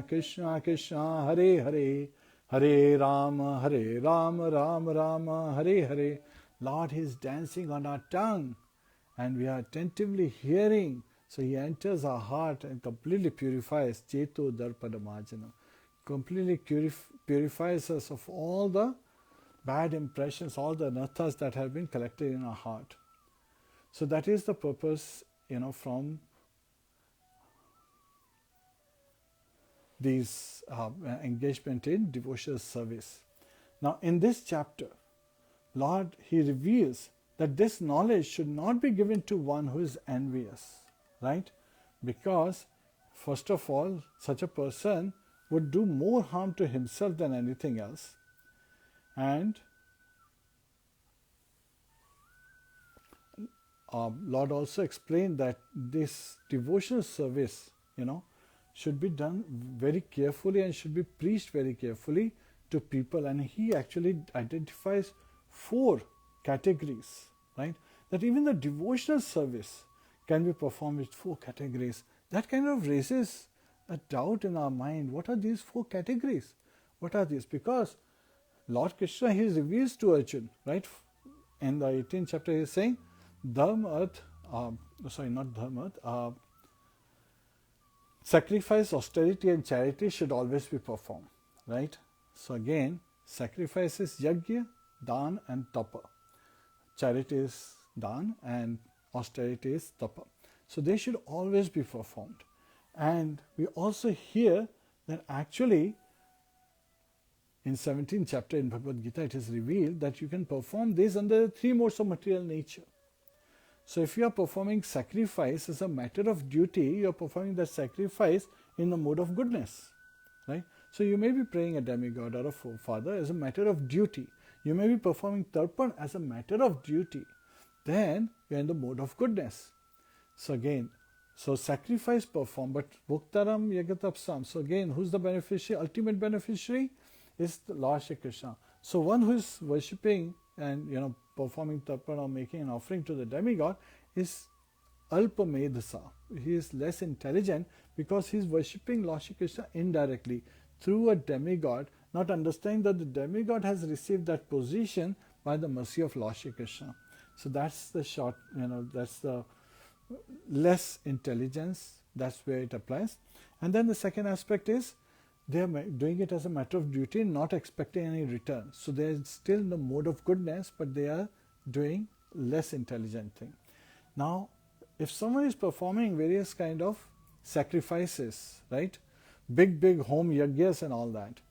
Krishna Krishna, Hare Hare, Hare Rama, Rama Rama, Hare Hare. Lord, He is dancing on our tongue and we are attentively hearing. So He enters our heart and completely purifies, Cheto Darpadamajana, completely purifies us of all the bad impressions, all the anarthas that have been collected in our heart. So that is the purpose, from these engagement in devotional service. Now in this chapter, Lord, He reveals that this knowledge should not be given to one who is envious, right? Because first of all, such a person would do more harm to himself than anything else. And Lord also explained that this devotional service, should be done very carefully and should be preached very carefully to people. And He actually identifies 4 categories, right? That even the devotional service can be performed with 4 categories. That kind of raises a doubt in our mind. What are these 4 categories? What are these? Because Lord Krishna, He reveals to Arjuna, right? In the 18th chapter, He is saying, Dharma, sorry, not dharma, sacrifice, austerity and charity should always be performed, right? So again, sacrifice is yajna, dan and tapa. Charity is dan and austerity is tapa. So they should always be performed. And we also hear that actually in 17th chapter in Bhagavad Gita it is revealed that you can perform this under 3 modes of material nature. So if you are performing sacrifice as a matter of duty, you are performing that sacrifice in the mode of goodness, right? So you may be praying a demigod or a forefather as a matter of duty. You may be performing tarpan as a matter of duty. Then you are in the mode of goodness. So again, so sacrifice performed, but bhuktaram yagatapsam. So again, who's the beneficiary? Ultimate beneficiary is the Lord Shri Krishna. So one who is worshipping and performing tarpan or making an offering to the demigod is alpa medhasa. He is less intelligent because he is worshipping Lord Shri Krishna indirectly through a demigod, not understanding that the demigod has received that position by the mercy of Lord Shri Krishna. So that's the short, that's the less intelligence, that's where it applies. And then the second aspect is they are doing it as a matter of duty, not expecting any return. So they are still in the mode of goodness, but they are doing less intelligent thing. Now, if someone is performing various kind of sacrifices, right, big home yajnas and all that,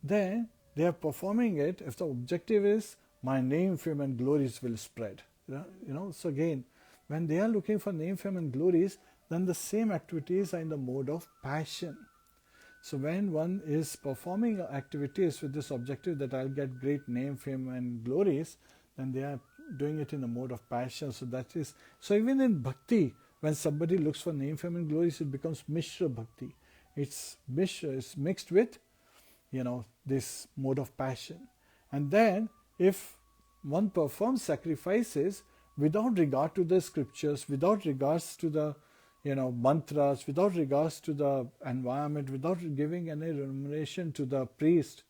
then they are performing it if the objective is my name, fame and glories will spread. So again, when they are looking for name, fame and glories, then the same activities are in the mode of passion. So when one is performing activities with this objective that I'll get great name, fame and glories, then they are doing it in the mode of passion. So even in bhakti, when somebody looks for name, fame and glories, it becomes mishra bhakti. It's mixed with, this mode of passion. And then if one performs sacrifices without regard to the scriptures, without regards to the mantras, without regards to the environment, without giving any remuneration to the priest,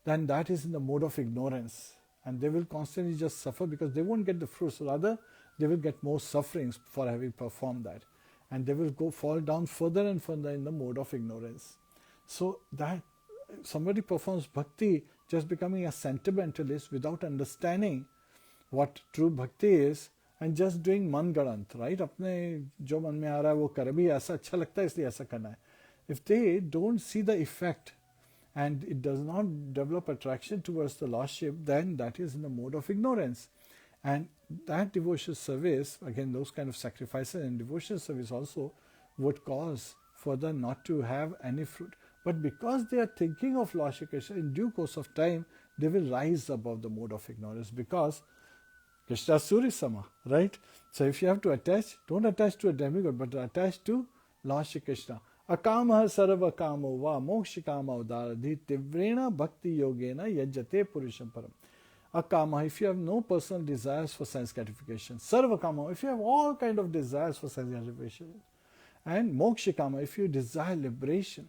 then that is in the mode of ignorance. And they will constantly just suffer because they won't get the fruits. Rather, they will get more sufferings for having performed that. And they will fall down further and further in the mode of ignorance. So that somebody performs bhakti just becoming a sentimentalist without understanding what true bhakti is, and just doing man garant, right? अपने जो मन में आ रहा है वो कर भी ऐसा अच्छा लगता है इसलिए ऐसा करना है. If they don't see the effect and it does not develop attraction towards the lordship, then that is in the mode of ignorance. And that devotional service, again, those kind of sacrifices and devotional service also would cause further not to have any fruit. But because they are thinking of Lord Shri Krishna, in due course of time, they will rise above the mode of ignorance because Krishna Suri Sama, right? So if you have to attach, don't attach to a demigod, but attach to Lord Shri Krishna. Akamaha sarva kamo va mokshikama udaradhi tivrena bhakti yogena yajate purusham param. Akama, if you have no personal desires for sense gratification. Sarva kama, if you have all kind of desires for sense gratification. And mokshikama, if you desire liberation.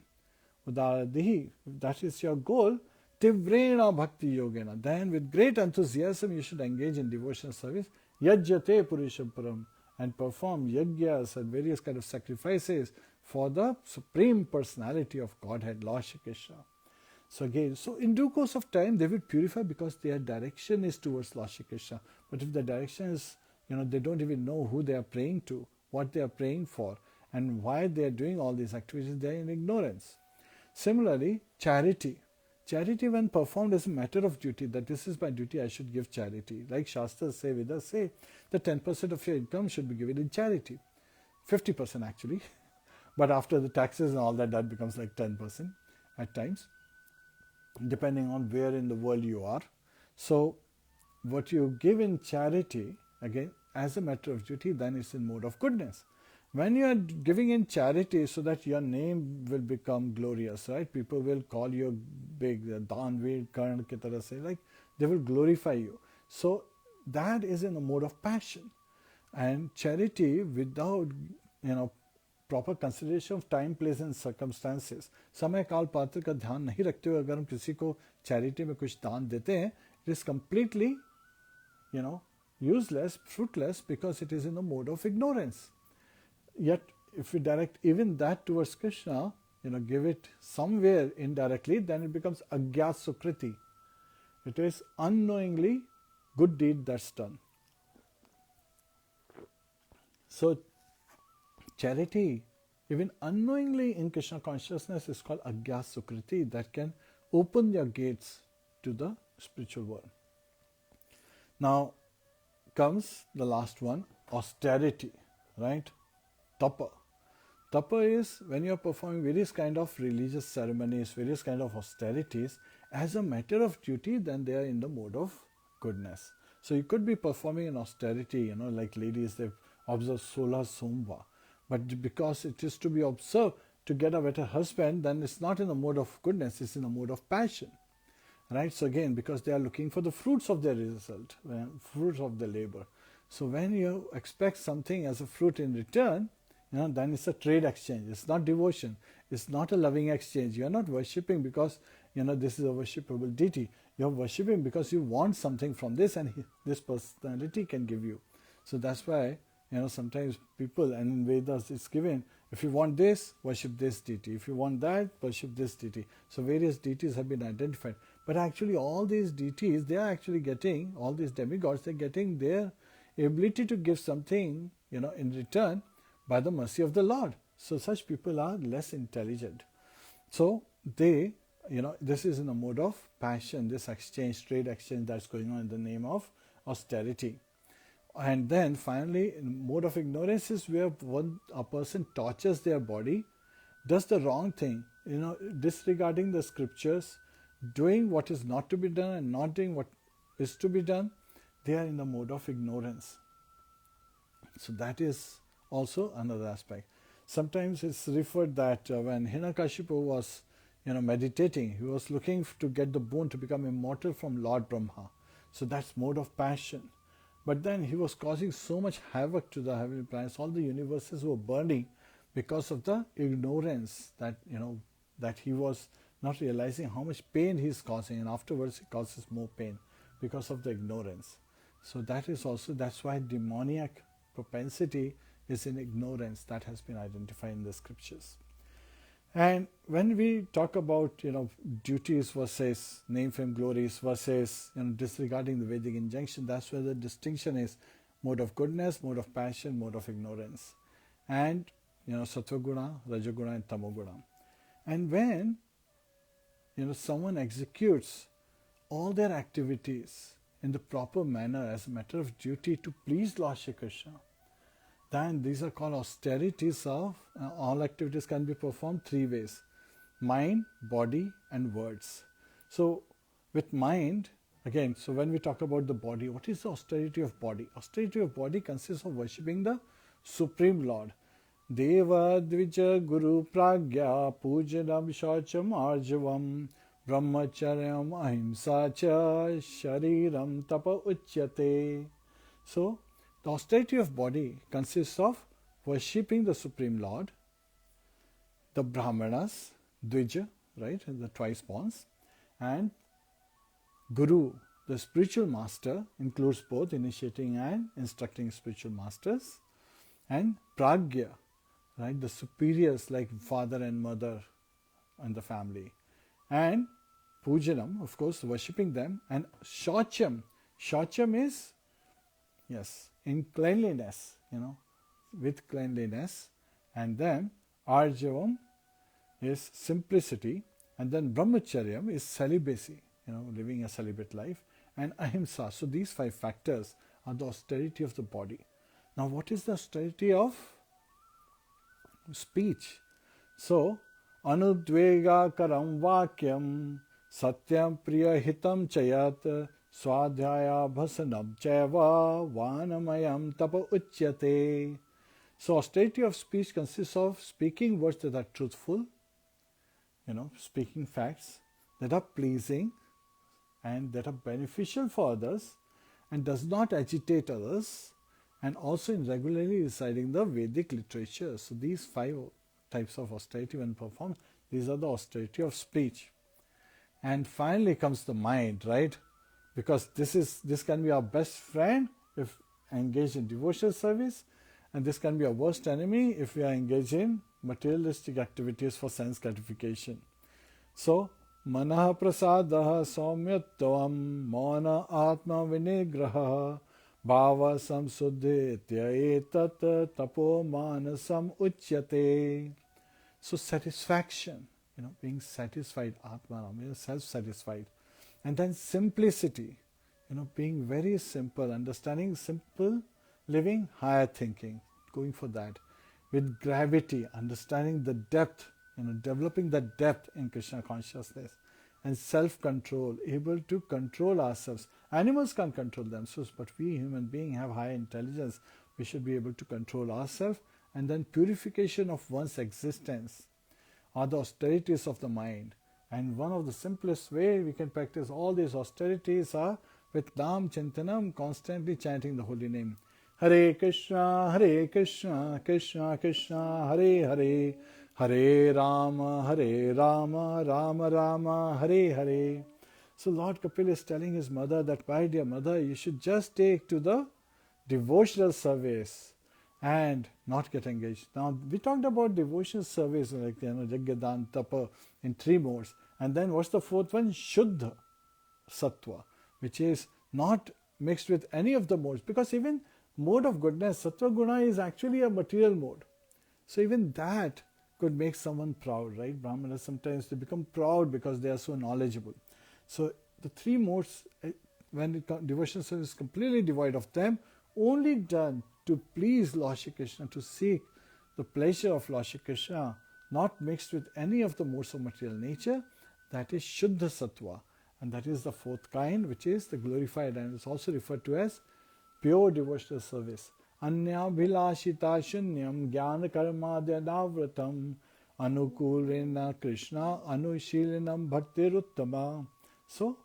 Udaradhi, if that is your goal, Tivrena bhakti yogena. Then with great enthusiasm you should engage in devotional service. Yajyate purusham param. And perform yajnas and various kind of sacrifices for the Supreme Personality of Godhead, Lord Shri Krishna. So again, in due course of time they will purify because their direction is towards Lord Shri Krishna. But if the direction is, they don't even know who they are praying to, what they are praying for, and why they are doing all these activities, they are in ignorance. Similarly, charity. Charity, when performed as a matter of duty, that this is my duty, I should give charity. Like Shastras say, Vedas say, that 10% of your income should be given in charity. 50% actually. But after the taxes and all that, that becomes like 10% at times, depending on where in the world you are. So, what you give in charity, again, as a matter of duty, then it's in mode of goodness. When you are giving in charity so that your name will become glorious, right? People will call you big, Danveer, Karn ki tarah se, like they will glorify you. So that is in a mode of passion. And charity without, proper consideration of time, place and circumstances. समय काल पात्र का ध्यान नहीं रखते हुए अगर हम किसी को charity में कुछ दान देते हैं, it is completely, useless, fruitless because it is in the mode of ignorance. Yet, if we direct even that towards Krishna, give it somewhere indirectly, then it becomes agya sukriti. It is unknowingly good deed that's done. So, charity, even unknowingly in Krishna consciousness, is called agya sukriti, that can open your gates to the spiritual world. Now comes the last one, austerity, right? Tapa. Tapa is when you are performing various kind of religious ceremonies, various kind of austerities, as a matter of duty, then they are in the mode of goodness. So you could be performing an austerity, like ladies, they observe Sola Somva. But because it is to be observed to get a better husband, then it's not in the mode of goodness, it's in the mode of passion. Right? So again, because they are looking for the fruits of their result, fruits of the labor. So when you expect something as a fruit in return, then it's a trade exchange. It's not devotion. It's not a loving exchange. You are not worshipping because, this is a worshipable deity. You are worshipping because you want something from this, and this personality can give you. So that's why, sometimes people, and in Vedas it's given, if you want this, worship this deity. If you want that, worship this deity. So various deities have been identified. But actually all these deities, they are actually getting, all these demigods, they're getting their ability to give something, in return by the mercy of the Lord. So such people are less intelligent. So they, this is in a mode of passion, this exchange, trade exchange that's going on in the name of austerity. And then finally, in mode of ignorance is where a person tortures their body, does the wrong thing, disregarding the scriptures, doing what is not to be done and not doing what is to be done. They are in the mode of ignorance. So that is also another aspect. Sometimes it's referred that when Hiranyakashipu was meditating, he was looking to get the boon to become immortal from Lord Brahma. So that's mode of passion. But then he was causing so much havoc to the heavenly planets. All the universes were burning because of the ignorance that that he was not realizing how much pain he is causing, and afterwards he causes more pain because of the ignorance. So that is also, that's why demoniac propensity is in ignorance. That has been identified in the scriptures. And when we talk about duties versus name, fame, glories versus disregarding the Vedic injunction, that's where the distinction is: mode of goodness, mode of passion, mode of ignorance, and sattva guna, rajaguna, and tamoguna. And when someone executes all their activities in the proper manner as a matter of duty to please Lord Shri Krishna, then these are called austerities of all activities can be performed three ways: mind, body, and words. So with mind, again, so when we talk about the body, what is the austerity of body? Austerity of body consists of worshipping the Supreme Lord. Deva Dvija Guru Pragya Pujanam Shacham Arjavam Brahmacharyam Ahimsa Cha Shariram Tapa Uchyate. So the austerity of body consists of worshipping the Supreme Lord, the Brahmanas, Dvija, right, the twice borns, and Guru, the spiritual master, includes both initiating and instructing spiritual masters, and Pragya, right, the superiors like father and mother and the family, and Pujanam, of course, worshipping them, and Shacham. Shacham is, yes, in cleanliness, with cleanliness, and then Arjavam is simplicity, and then Brahmacharyam is celibacy, living a celibate life, and Ahimsa. So these five factors are the austerity of the body. Now what is the austerity of speech? So, Anudvega karam vakyam satyam priya hitam chayat swadhyaya bhasanam chaiva vanamayam tapa uchyate. So austerity of speech consists of speaking words that are truthful, speaking facts that are pleasing and that are beneficial for others and does not agitate others, and also in regularly reciting the Vedic literature. So these five types of austerity when performed, these are the austerity of speech. And finally comes the mind, right? Because this can be our best friend if engaged in devotional service, And this can be a worst enemy if we are engaged in materialistic activities for sense gratification. So, manah prasadaha saumyatvam mana atma vinigraha bhava samsuddhitya etat tapo manasam uchyate. So satisfaction, being satisfied, atma, self-satisfied. And then simplicity, being very simple, understanding simple living, higher thinking, going for that. With gravity, understanding the depth, developing the depth in Krishna consciousness. And self-control, able to control ourselves. Animals can't control themselves, but we human beings have high intelligence. We should be able to control ourselves. And then purification of one's existence are the austerities of the mind. And one of the simplest way we can practice all these austerities are with Nam Chintanam, constantly chanting the holy name. Hare Krishna, Krishna Krishna, Hare Hare, Hare Rama, Rama Rama, Hare Hare. So Lord Kapil is telling his mother that, my dear mother, you should just take to the devotional service and not get engaged. Now, we talked about devotional service, like, Jagyadan, Tapa, in 3 modes. And then what's the 4th one? Shuddha Sattva, which is not mixed with any of the modes. Because even mode of goodness, Sattva Guna, is actually a material mode. So even that could make someone proud, right? Brahmanas sometimes they become proud because they are so knowledgeable. So the 3 modes, when devotional service is completely devoid of them, only done to please Lord Shri Krishna, to seek the pleasure of Lord Shri Krishna, not mixed with any of the modes of material nature, that is Shuddha Sattva. And that is the 4th kind, which is the glorified, and it's also referred to as pure devotional service. Anya bhilashita shunyam jnana karmadyanavratam anukulena Krishna anushilinam bhaktiruttama. So,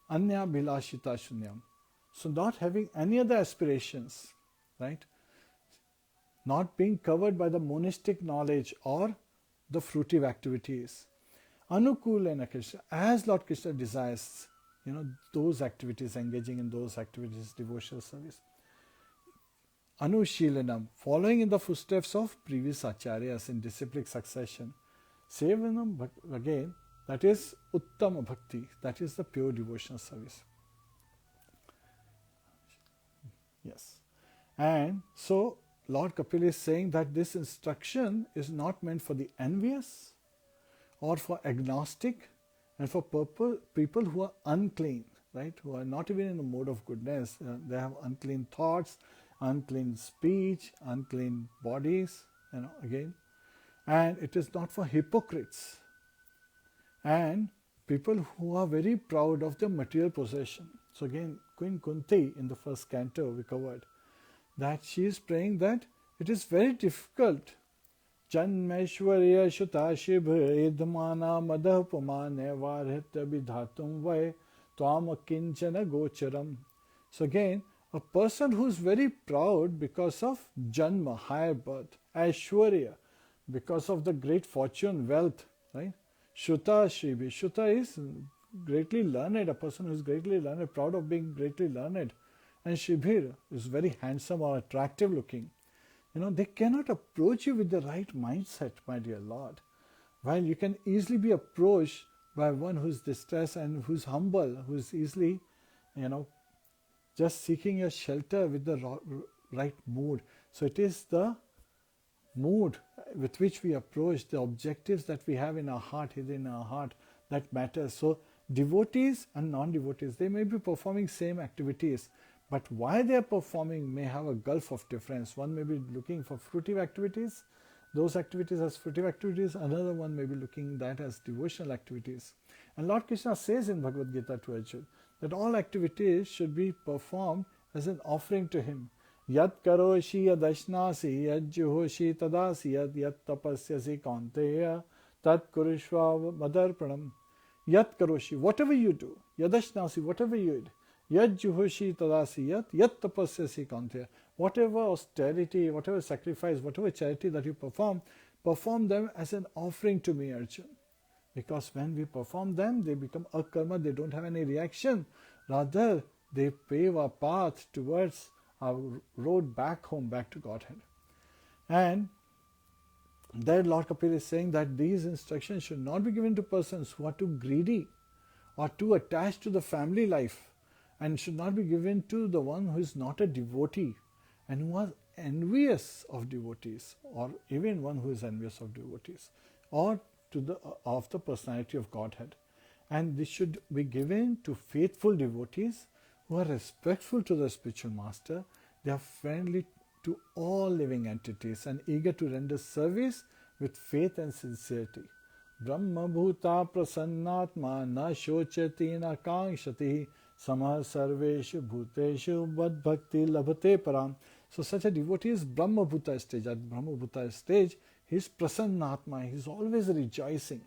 anya bhilashita shunyam. So not having any other aspirations, right? Not being covered by the monistic knowledge or the fruitive activities. Anukulena Krishna, as Lord Krishna desires, those activities, engaging in those activities, devotional service. Anushilanam, following in the footsteps of previous acharyas in disciplic succession. Sevanam, again, that is Uttama Bhakti, that is the pure devotional service. Yes. And so Lord Kapil is saying that this instruction is not meant for the envious or for agnostic and for people who are unclean, right? Who are not even in the mode of goodness. They have unclean thoughts, unclean speech, unclean bodies, again. And it is not for hypocrites and people who are very proud of their material possession. So again, Queen Kunti in the 1st canto we covered that she is praying that it is very difficult. Janmeshwarya shutashibha idmana madhapamane varhitya vidhatum vai tvam kinchana gocharam. So again, a person who is very proud because of janma, higher birth, Aishwarya, because of the great fortune, wealth, right? Shuta Shribi. Shuta is greatly learned, a person who is greatly learned, proud of being greatly learned. And Shibhir is very handsome or attractive looking. They cannot approach you with the right mindset, my dear Lord. While you can easily be approached by one who is distressed and who is humble, who is easily, just seeking your shelter with the right mood. So it is the mood with which we approach, the objectives that we have in our heart, hidden in our heart, that matters. So devotees and non-devotees, they may be performing same activities, but why they are performing may have a gulf of difference. One may be looking for fruitive activities, those activities as fruitive activities. Another one may be looking that as devotional activities. And Lord Krishna says in Bhagavad Gita to Arjuna that all activities should be performed as an offering to him. Yat karoshi yadashnasi yad juhoshi tadasi yat tapasyasi kanteya tat kurishva madarpranam. Yat karoshi, whatever you do, yadashnasi, whatever you do, yad juhoshi tadasi yat tapasyasi kanteya. Whatever austerity, whatever sacrifice, whatever charity that you perform them as an offering to me, Arjuna. Because when we perform them, they become akarma, they don't have any reaction. Rather, they pave a path towards our road back home, back to Godhead. And there Lord Kapil is saying that these instructions should not be given to persons who are too greedy or too attached to the family life, and should not be given to the one who is not a devotee and who was envious of devotees, or even one who is envious of devotees, or to the of the personality of Godhead. And this should be given to faithful devotees who are respectful to the spiritual master. They are friendly to all living entities and eager to render service with faith and sincerity. Brahma bhuta prasannatma na shochati na kankshati samah sarveshu bhuteshu vad bhakti labhate param. So such a devotee is Brahma bhuta stage. At Brahma bhuta stage, he is prasannatma, he is always rejoicing,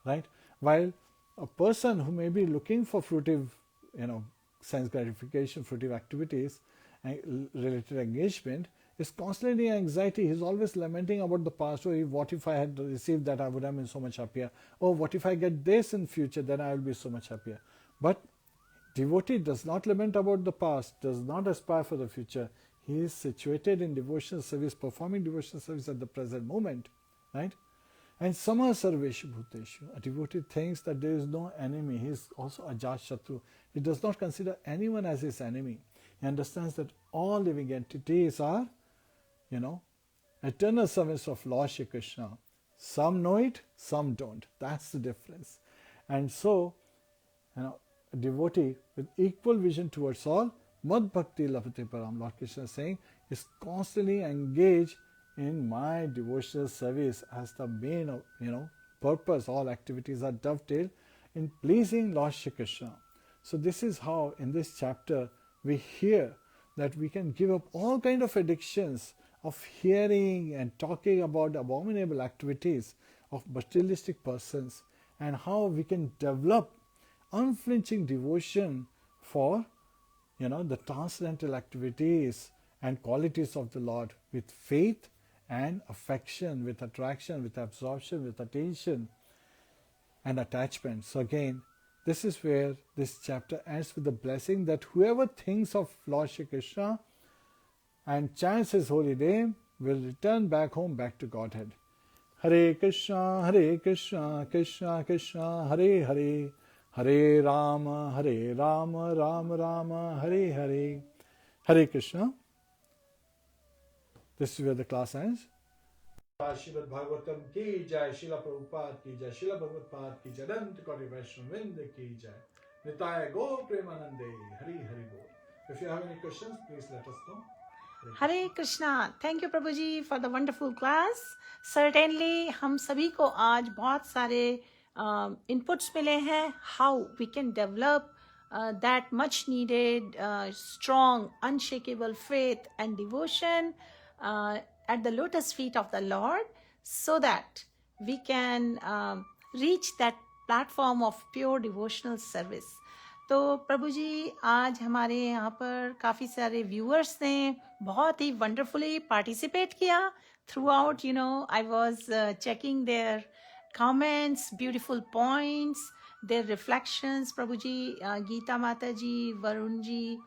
right? While a person who may be looking for fruitive, sense gratification, fruitive activities, and related engagement, is constantly in anxiety. He is always lamenting about the past. Oh, what if I had received that, I would have been so much happier. Oh, what if I get this in future, then I will be so much happier. But devotee does not lament about the past, does not aspire for the future. He is situated in devotional service, performing devotional service at the present moment, right? And samah sarveshu bhuteshu. A devotee thinks that there is no enemy. He is also ajat shatru. He does not consider anyone as his enemy. He understands that all living entities are, eternal servants of Lord Shri Krishna. Some know it, some don't. That's the difference. And so, a devotee with equal vision towards all, mad bhakti labhate param, Lord Krishna is saying, is constantly engaged in my devotional service as the main, purpose. All activities are dovetailed in pleasing Lord Shri Krishna. So this is how in this chapter we hear that we can give up all kind of addictions of hearing and talking about abominable activities of materialistic persons, and how we can develop unflinching devotion for the transcendental activities and qualities of the Lord, with faith and affection, with attraction, with absorption, with attention and attachment. So again, this is where this chapter ends with the blessing that whoever thinks of Lord Shri Krishna and chants his holy name will return back home, back to Godhead. Hare Krishna, Krishna Krishna, Hare Hare, Hare Rama, Rama Rama, Hare Hare. Hare Krishna. This is where the class ends. Srimad Bhagavatam ki jai, Srila Prabhupada ki jai, Srila Bhagavad ki jai, Adanta Koti Vaishnavrinda ki jai, Nitaya Go Premanande, Hari Hari Bol. If you have any questions, please let us know. Hare Krishna. Thank you Prabhuji for the wonderful class. Certainly हम सभी को आज बहुत सारे inputs मिले हैं. How we can develop that much needed strong unshakable faith and devotion at the lotus feet of the Lord, so that we can reach that platform of pure devotional service. तो प्रभु जी आज हमारे यहाँ पर काफ़ी सारे viewers ने बहुत ही वंडरफुली पार्टिसिपेट किया throughout. I was checking their comments, beautiful points, their reflections. Prabhu ji, Gita Mata ji, Varun ji,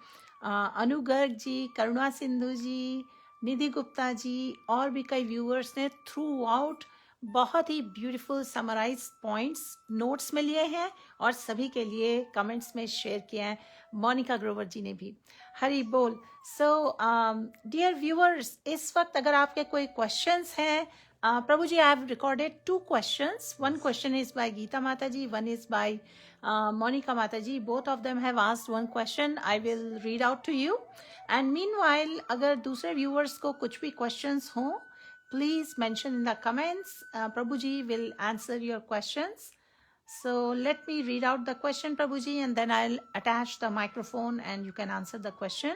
अनु गर्ग जी, करुणा सिंधु जी, निधि गुप्ता जी और भी कई व्यूअर्स ने थ्रू आउट बहुत ही ब्यूटीफुल समराइज पॉइंट्स नोट्स में लिए हैं और सभी के लिए कमेंट्स में शेयर किए हैं. मोनिका ग्रोवर जी ने भी. हरी बोल. सो डियर व्यूअर्स, इस वक्त अगर आपके कोई क्वेश्चंस हैं, Prabhu ji, I have recorded 2 questions. One question is by Geeta Mataji, one is by Monica Mataji. Both of them have asked one question. I will read out to you. And meanwhile, अगर दूसरे viewers को कुछ भी questions हों, please mention in the comments. Prabhuji will answer your questions. So let me read out the question, Prabhuji, and then I'll attach the microphone and you can answer the question.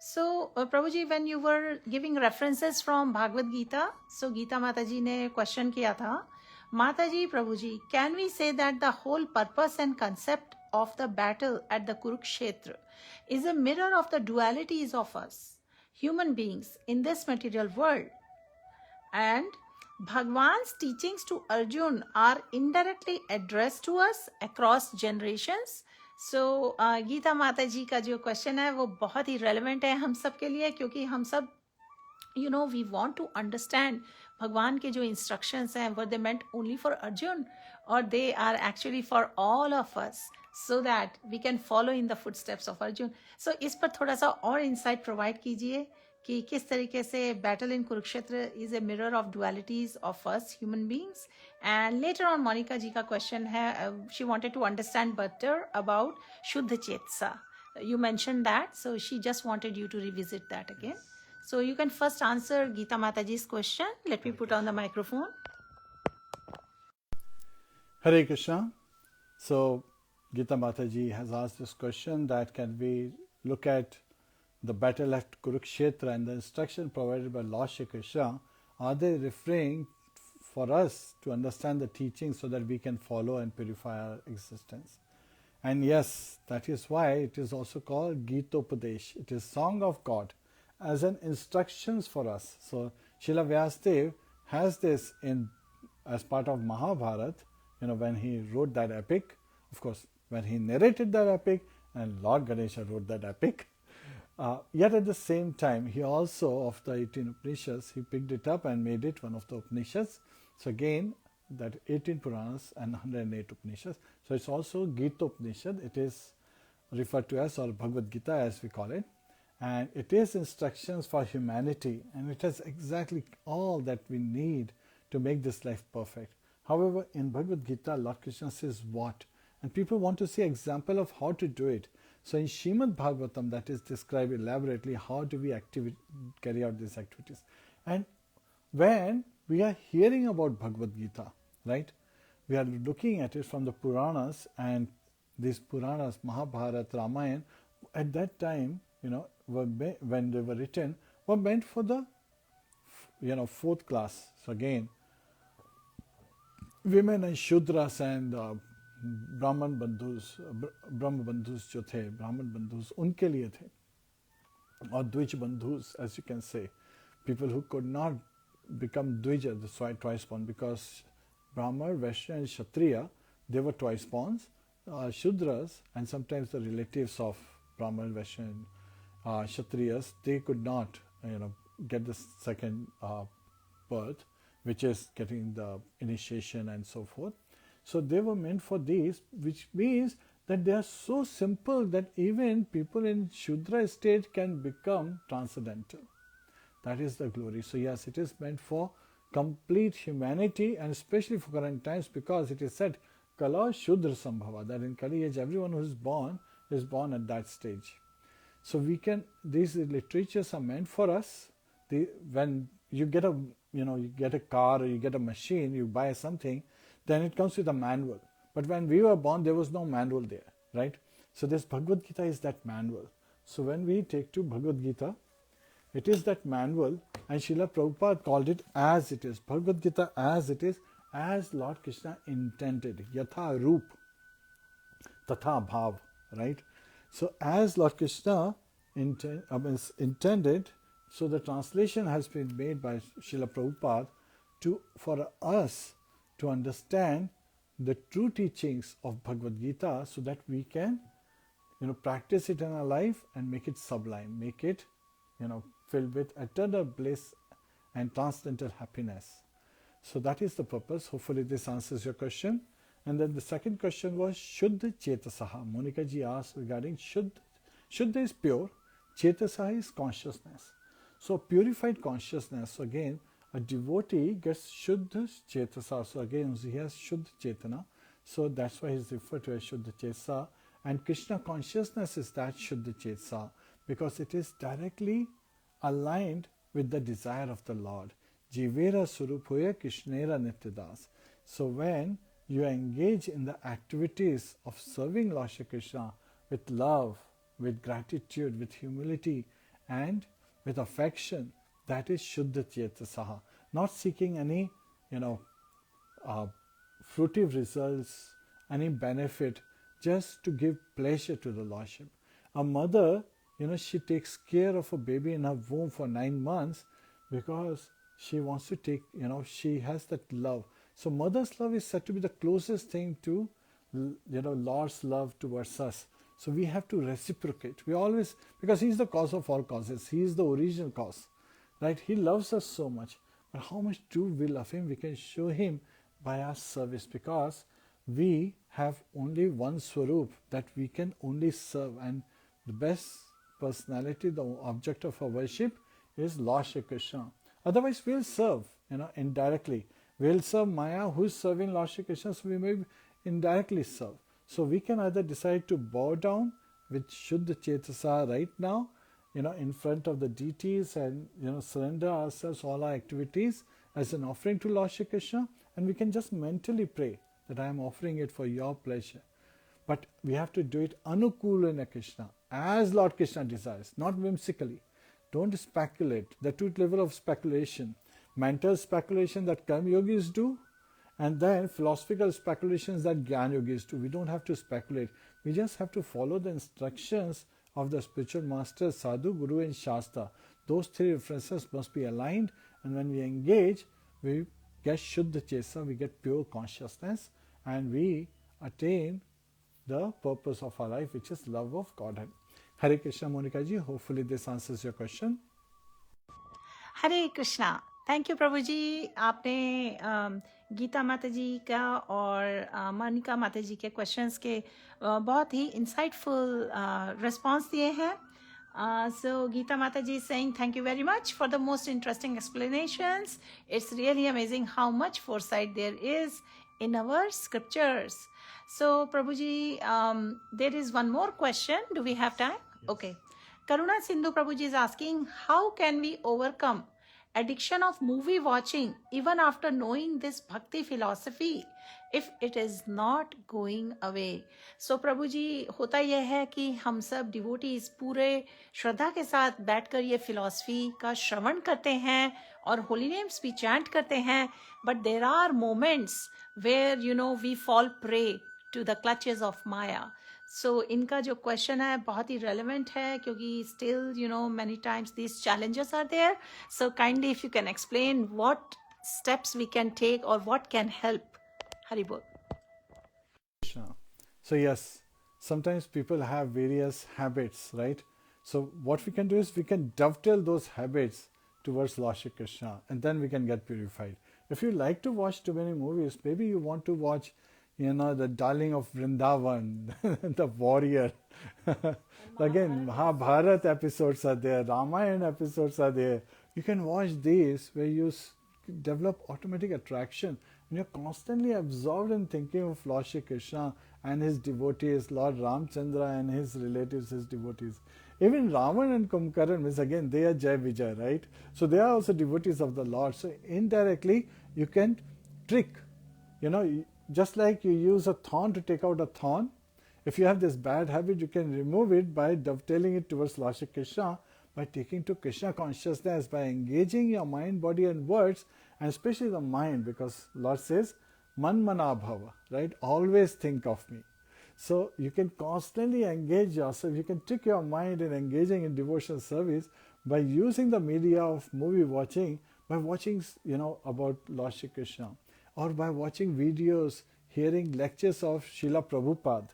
So Prabhuji, when you were giving references from Bhagavad Gita, so Geeta Mataji ne question kiya tha. Mataji, Prabhuji, can we say that the whole purpose and concept of the battle at the Kurukshetra is a mirror of the dualities of us, human beings, in this material world? And Bhagwan's teachings to Arjun are indirectly addressed to us across generations, सो गीता माता जी का जो question है वो बहुत ही relevant है हम सब के लिए, क्योंकि हम सब we want to understand भगवान के जो instructions हैं were they meant only for Arjun or they are actually for all of us so that we can follow in the footsteps of Arjun. So इस पर थोड़ा सा और insight provide कीजिए कि किस तरीके से battle in Kurukshetra is a mirror of dualities of us human beings. And later on Monica जी का question है, she wanted to understand better about Shuddha Chetsa. You mentioned that, so she just wanted you to revisit that again. So you can first answer Geeta Mataji's question. Let me put on the microphone. Hare Krishna. So Geeta Mataji has asked this question that can we look at the battle at Kurukshetra and the instruction provided by Lord Shri Krishna, are they referring for us to understand the teaching so that we can follow and purify our existence? And yes, that is why it is also called Gitopadesh. It is Song of God as an instructions for us. So Srila Vyasadeva has this in as part of Mahabharata, when he wrote that epic, of course, when he narrated that epic, and Lord Ganesha wrote that epic. Yet at the same time, he also, of the 18 Upanishads, he picked it up and made it one of the Upanishads. So again, that 18 Puranas and 108 Upanishads. So it's also Gita Upanishad. It is referred to as, or Bhagavad Gita as we call it. And it is instructions for humanity. And it has exactly all that we need to make this life perfect. However, in Bhagavad Gita, Lord Krishna says what? And people want to see example of how to do it. So in Srimad Bhagavatam, that is described elaborately how do we carry out these activities. And when we are hearing about Bhagavad Gita, right, we are looking at it from the Puranas, and these Puranas, Mahabharata, Ramayana, at that time, when they were written, were meant for the, fourth class. So again, women and Shudras and Brahman Bandhus, Brahma Bandhus jo the, Brahman Bandhus, unke liye the. Or Dvij Bandhus, as you can say. People who could not become Dvija, the twice born, because Brahma, Vaishya and Kshatriya, they were twice born. Shudras and sometimes the relatives of Brahma, Vaishya and Kshatriyas, they could not, get the second birth, which is getting the initiation and so forth. So they were meant for these, which means that they are so simple that even people in Shudra state can become transcendental. That is the glory. So yes, it is meant for complete humanity, and especially for current times, because it is said, Kala Shudra Sambhava, that in Kali age everyone who is born at that stage. So these literatures are meant for us. When you get you get a car or you get a machine, you buy something, then it comes with a manual. But when we were born, there was no manual there, right? So this Bhagavad Gita is that manual. So when we take to Bhagavad Gita, it is that manual, and Srila Prabhupada called it as it is. Bhagavad Gita as it is, as Lord Krishna intended. Yatha Roop, Tatha Bhav, right? So as Lord Krishna intended, so the translation has been made by Srila Prabhupada for us to understand the true teachings of Bhagavad Gita, so that we can, practice it in our life and make it sublime, make it, filled with eternal bliss and transcendental happiness. So that is the purpose. Hopefully this answers your question. And then the second question was Shuddha Chetasaha. Monica ji asked regarding Shuddha. Shuddha is pure, Chetasaha is consciousness. So purified consciousness. So again, a devotee gets Shuddha Chetasa. So again, he has Shuddha Chetana. So that's why he is referred to as Shuddha Chetasa. And Krishna consciousness is that Shuddha Chetasa, because it is directly aligned with the desire of the Lord. Jivera Surupoya Krishnera Nityadas. So when you engage in the activities of serving Lord Shri Krishna with love, with gratitude, with humility, and with affection, that is Shuddha Chetasaha. Not seeking any, fruitive results, any benefit, just to give pleasure to the Lordship. A mother, she takes care of a baby in her womb for 9 months because she wants to take, she has that love. So mother's love is said to be the closest thing to, Lord's love towards us. So we have to reciprocate. We always, because He is the cause of all causes. He is the original cause, right? He loves us so much. But how much do we love Him? We can show Him by our service, because we have only one Swarup that we can only serve. And the best personality, the object of our worship is Lord Shri Krishna. Otherwise we'll serve, indirectly. We'll serve Maya, who's serving Lord Shri Krishna, so we may indirectly serve. So we can either decide to bow down with Shuddha Chetasa right now, in front of the deities, and surrender ourselves, all our activities as an offering to Lord Shri Krishna, and we can just mentally pray that I am offering it for your pleasure. But we have to do it anukulena Krishna, as Lord Krishna desires, not whimsically. Don't speculate. The two level of speculation: mental speculation that Karma Yogis do, and then philosophical speculations that Jnana Yogis do. We don't have to speculate. We just have to follow the instructions of the spiritual masters, Sadhu, Guru and Shastra. Those three references must be aligned, and when we engage, we get Shuddha Chesa, we get pure consciousness, and we attain the purpose of our life, which is love of Godhead. Hare Krishna, Monika ji. Hopefully this answers your question. Hare Krishna. Thank you Prabhu ji. आपने गीता माता जी का और मोनिका माता जी के questions के बहुत ही insightful response दिए हैं. So Geeta Mataji is saying, thank you very much for the most interesting explanations. It's really amazing how much foresight there is in our scriptures. So Prabhuji, there is one more question. Do we have time? Yes. Okay. Karuna Sindhu Prabhuji is asking, how can we overcome addiction of movie watching even after knowing this bhakti philosophy if it is not going away? So प्रभु जी, होता यह है कि हम सब devotees पूरे श्रद्धा के साथ बैठकर ये फिलॉसफी का श्रवण करते हैं और होली नेम्स भी चैंट करते हैं, but there are moments where we fall prey to the clutches of maya. So इनका जो क्वेश्चन है बहुत ही रेलेवेंट है, क्योंकि still many times these challenges are there. So kindly if you can explain what steps we can take or what can help. Hari Bol. So yes, sometimes people have various habits, right? So what we can do is we can dovetail those habits towards Lord Shri Krishna, and then we can get purified. If you like to watch too many movies, maybe you want to watch the Darling of Vrindavan, the Warrior. Again, Mahabharata episodes are there, Ramayana episodes are there. You can watch these where you develop automatic attraction, and you're constantly absorbed in thinking of Lord Shri Krishna and his devotees, Lord Ramchandra and his relatives, his devotees. Even Ravan and Kumkaran means, again, they are Jai Vijay, right? So they are also devotees of the Lord. So indirectly, you can trick, just like you use a thorn to take out a thorn. If you have this bad habit, you can remove it by dovetailing it towards Lord Shri Krishna, by taking to Krishna consciousness, by engaging your mind, body and words, and especially the mind, because Lord says, Man mana bhava, right? Always think of me. So you can constantly engage yourself. You can trick your mind in engaging in devotional service by using the media of movie watching, by watching, about Lord Shri Krishna, or by watching videos, hearing lectures of Srila Prabhupada,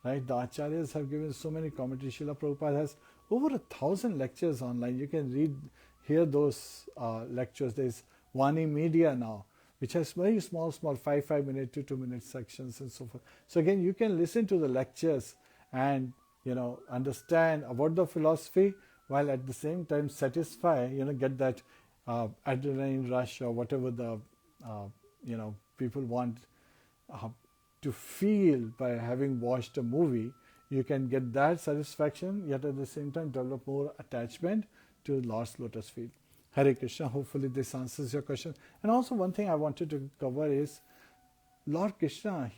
right? The Acharyas have given so many commentaries. Srila Prabhupada has over 1,000 lectures online. You can hear those lectures. There's Vani Media now, which has very small 5-minute to 2-minute sections and so forth. So again, you can listen to the lectures and understand about the philosophy, while at the same time satisfy, get that adrenaline rush or whatever the people want to feel by having watched a movie. You can get that satisfaction, yet at the same time develop more attachment to Lord's lotus feet. Hare Krishna. Hopefully this answers your question. And also one thing I wanted to cover is Lord Krishna.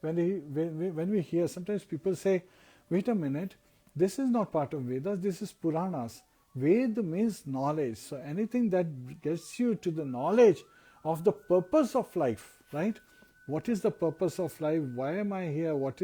When we hear, sometimes people say, wait a minute, this is not part of Vedas, this is Puranas. Veda means knowledge. So anything that gets you to the knowledge of the purpose of life, right? What is the purpose of life? Why am I here? What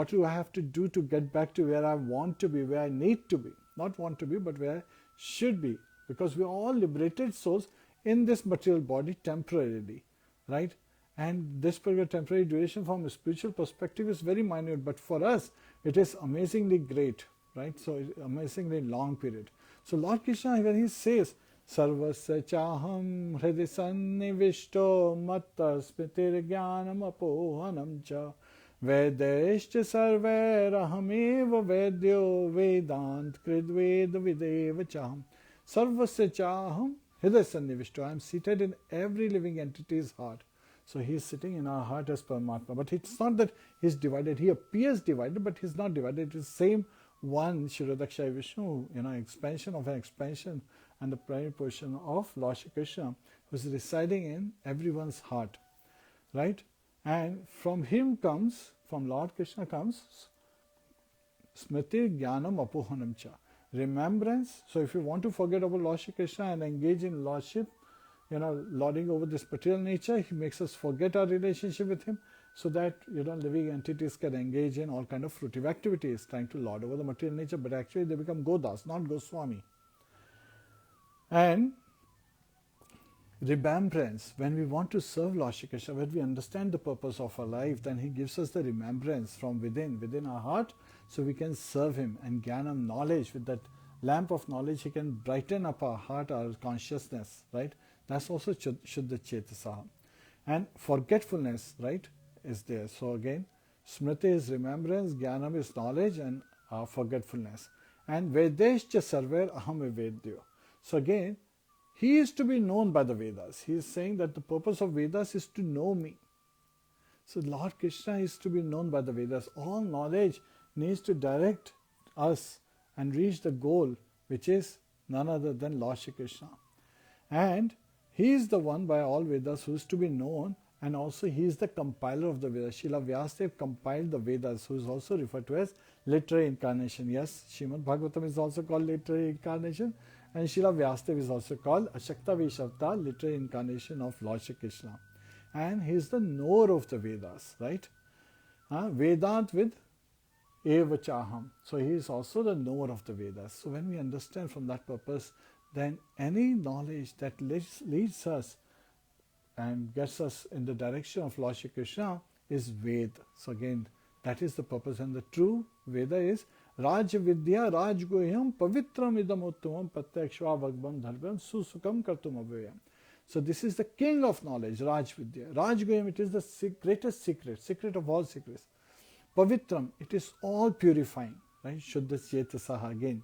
do I have to do to get back to where I want to be, where I need to be? Not want to be, but where I should be. Because we are all liberated souls in this material body temporarily, right? And this particular temporary duration from a spiritual perspective is very minute, but for us it is amazingly great, right? So amazingly long period. So Lord Krishna, when he says Sarvasya chaham hridi sannivishto matta smritir jnanam apohanam cha Vedeshcha sarvairahameva vedyo vedant kridved videva chaham Sarvasya chaham hridaya sannivishto. I am seated in every living entity's heart. So he is sitting in our heart as Paramatma. But it's not that he is divided. He appears divided, but he is not divided. It is the same one Shirodakshaya Vishnu, expansion of an expansion, and the primary portion of Lord Shri Krishna, who is residing in everyone's heart. Right? And from Lord Krishna comes Smriti Jnanam Apohanam Cha. Remembrance. So if you want to forget about Lord Shri Krishna and engage in lordship, lording over this material nature, he makes us forget our relationship with him, so that living entities can engage in all kind of fruitive activities, trying to lord over the material nature, but actually they become Godas, not Goswami. And remembrance, when we want to serve Lord Shri Krishna, when we understand the purpose of our life, then he gives us the remembrance from within our heart, so we can serve him. And Jnanam, knowledge, with that lamp of knowledge, he can brighten up our heart, our consciousness, right? That's also Shuddha Chetasa. And forgetfulness, right, is there. So again, Smriti is remembrance, Jnanam is knowledge, and forgetfulness. And Vedeshcha Sarver Aham Vedyo. So again, he is to be known by the Vedas. He is saying that the purpose of Vedas is to know me. So Lord Krishna is to be known by the Vedas. All knowledge needs to direct us and reach the goal, which is none other than Lord Shri Krishna. And he is the one by all Vedas who is to be known, and also he is the compiler of the Vedas. Srila Vyasadeva compiled the Vedas, who is also referred to as literary incarnation. Yes, Srimad Bhagavatam is also called literary incarnation, and Srila Vyasadeva is also called Ashakta Veshavta, literary incarnation of Lord Shri Krishna. And he is the knower of the Vedas, right? Vedant with Eva Chaham. So he is also the knower of the Vedas. So when we understand from that purpose, then any knowledge that leads us and gets us in the direction of Lord Shri Krishna is Ved. So again, that is the purpose. And the true Veda is Raj Vidya Raj Goyam Pavitram Idam Uttamam Pratyakshva Bhagvam Dharvam Susukam Kartum Abhyayam. So this is the king of knowledge, Raj Vidya. Raj Goyam, it is the greatest secret of all secrets. Pavitram, it is all purifying, right? Shuddha Chetasaha again.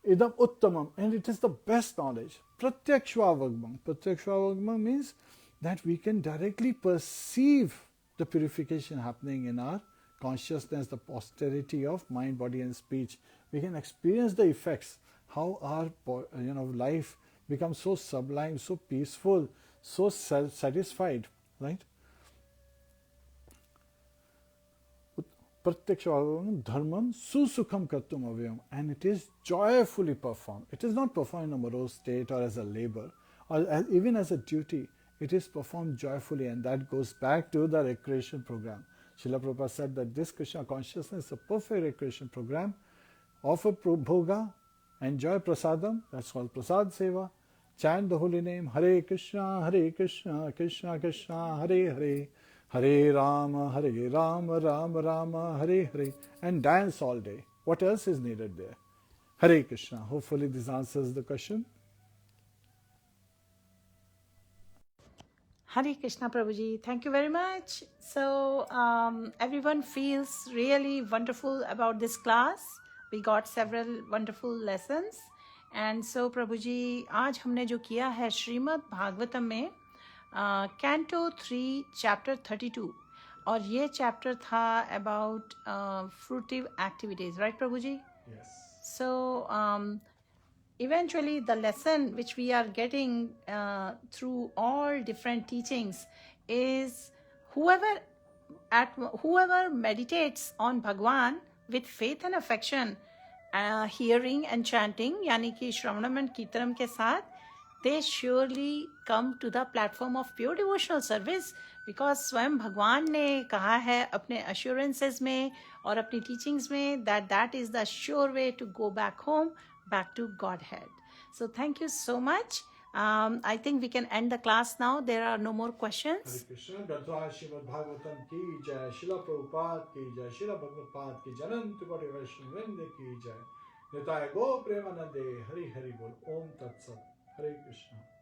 Idam Uttamam, and it is the best knowledge. Pratyakshva Bhagvam. Pratyakshva Bhagvam means that we can directly perceive the purification happening in our consciousness, the posterity of mind, body and speech. We can experience the effects, how our life becomes so sublime, so peaceful, so satisfied, right? Pratyakshva dharmam susukham kartum avyam, and it is joyfully performed. It is not performed in a morose state or as a labor or even as a duty. It is performed joyfully, and that goes back to the recreation program. Srila Prabhupada said that this Krishna consciousness is a perfect recreation program. Offer bhoga, enjoy prasadam, that's called prasad seva, chant the holy name Hare Krishna, Krishna Krishna, Hare Hare, Hare Rama, Rama Rama, Hare Hare, and dance all day. What else is needed there? Hare Krishna. Hopefully this answers the question. Hare Krishna Prabhuji, thank you very much. So everyone feels really wonderful about this class. We got several wonderful lessons. And so Prabhuji, आज हमने जो किया है श्रीमद् भागवतम में Canto 3 Chapter 32, और ये chapter था about fruitive activities, right Prabhuji? Yes. So eventually the lesson which we are getting through all different teachings is whoever meditates on Bhagwan with faith and affection, hearing and chanting, यानी कि श्रवणम and कीर्तनम के साथ, they surely come to the platform of pure devotional service, because स्वयं भगवान ने कहा है अपने assurances में और अपनी teachings में that is the sure way to go back home, back to Godhead. So thank you so much. I think we can end the class now. There are no more Hare questions. Krishna. Gatha Srimad Bhagavatam ki jai, Srila Prabhupada ki jai, Srila Bhagavad ki Janant Koti Vaishnavrinda ki jai. Nitaya Go Premanande. Hari Hari Bol. Om Tat Sat. Hare Krishna.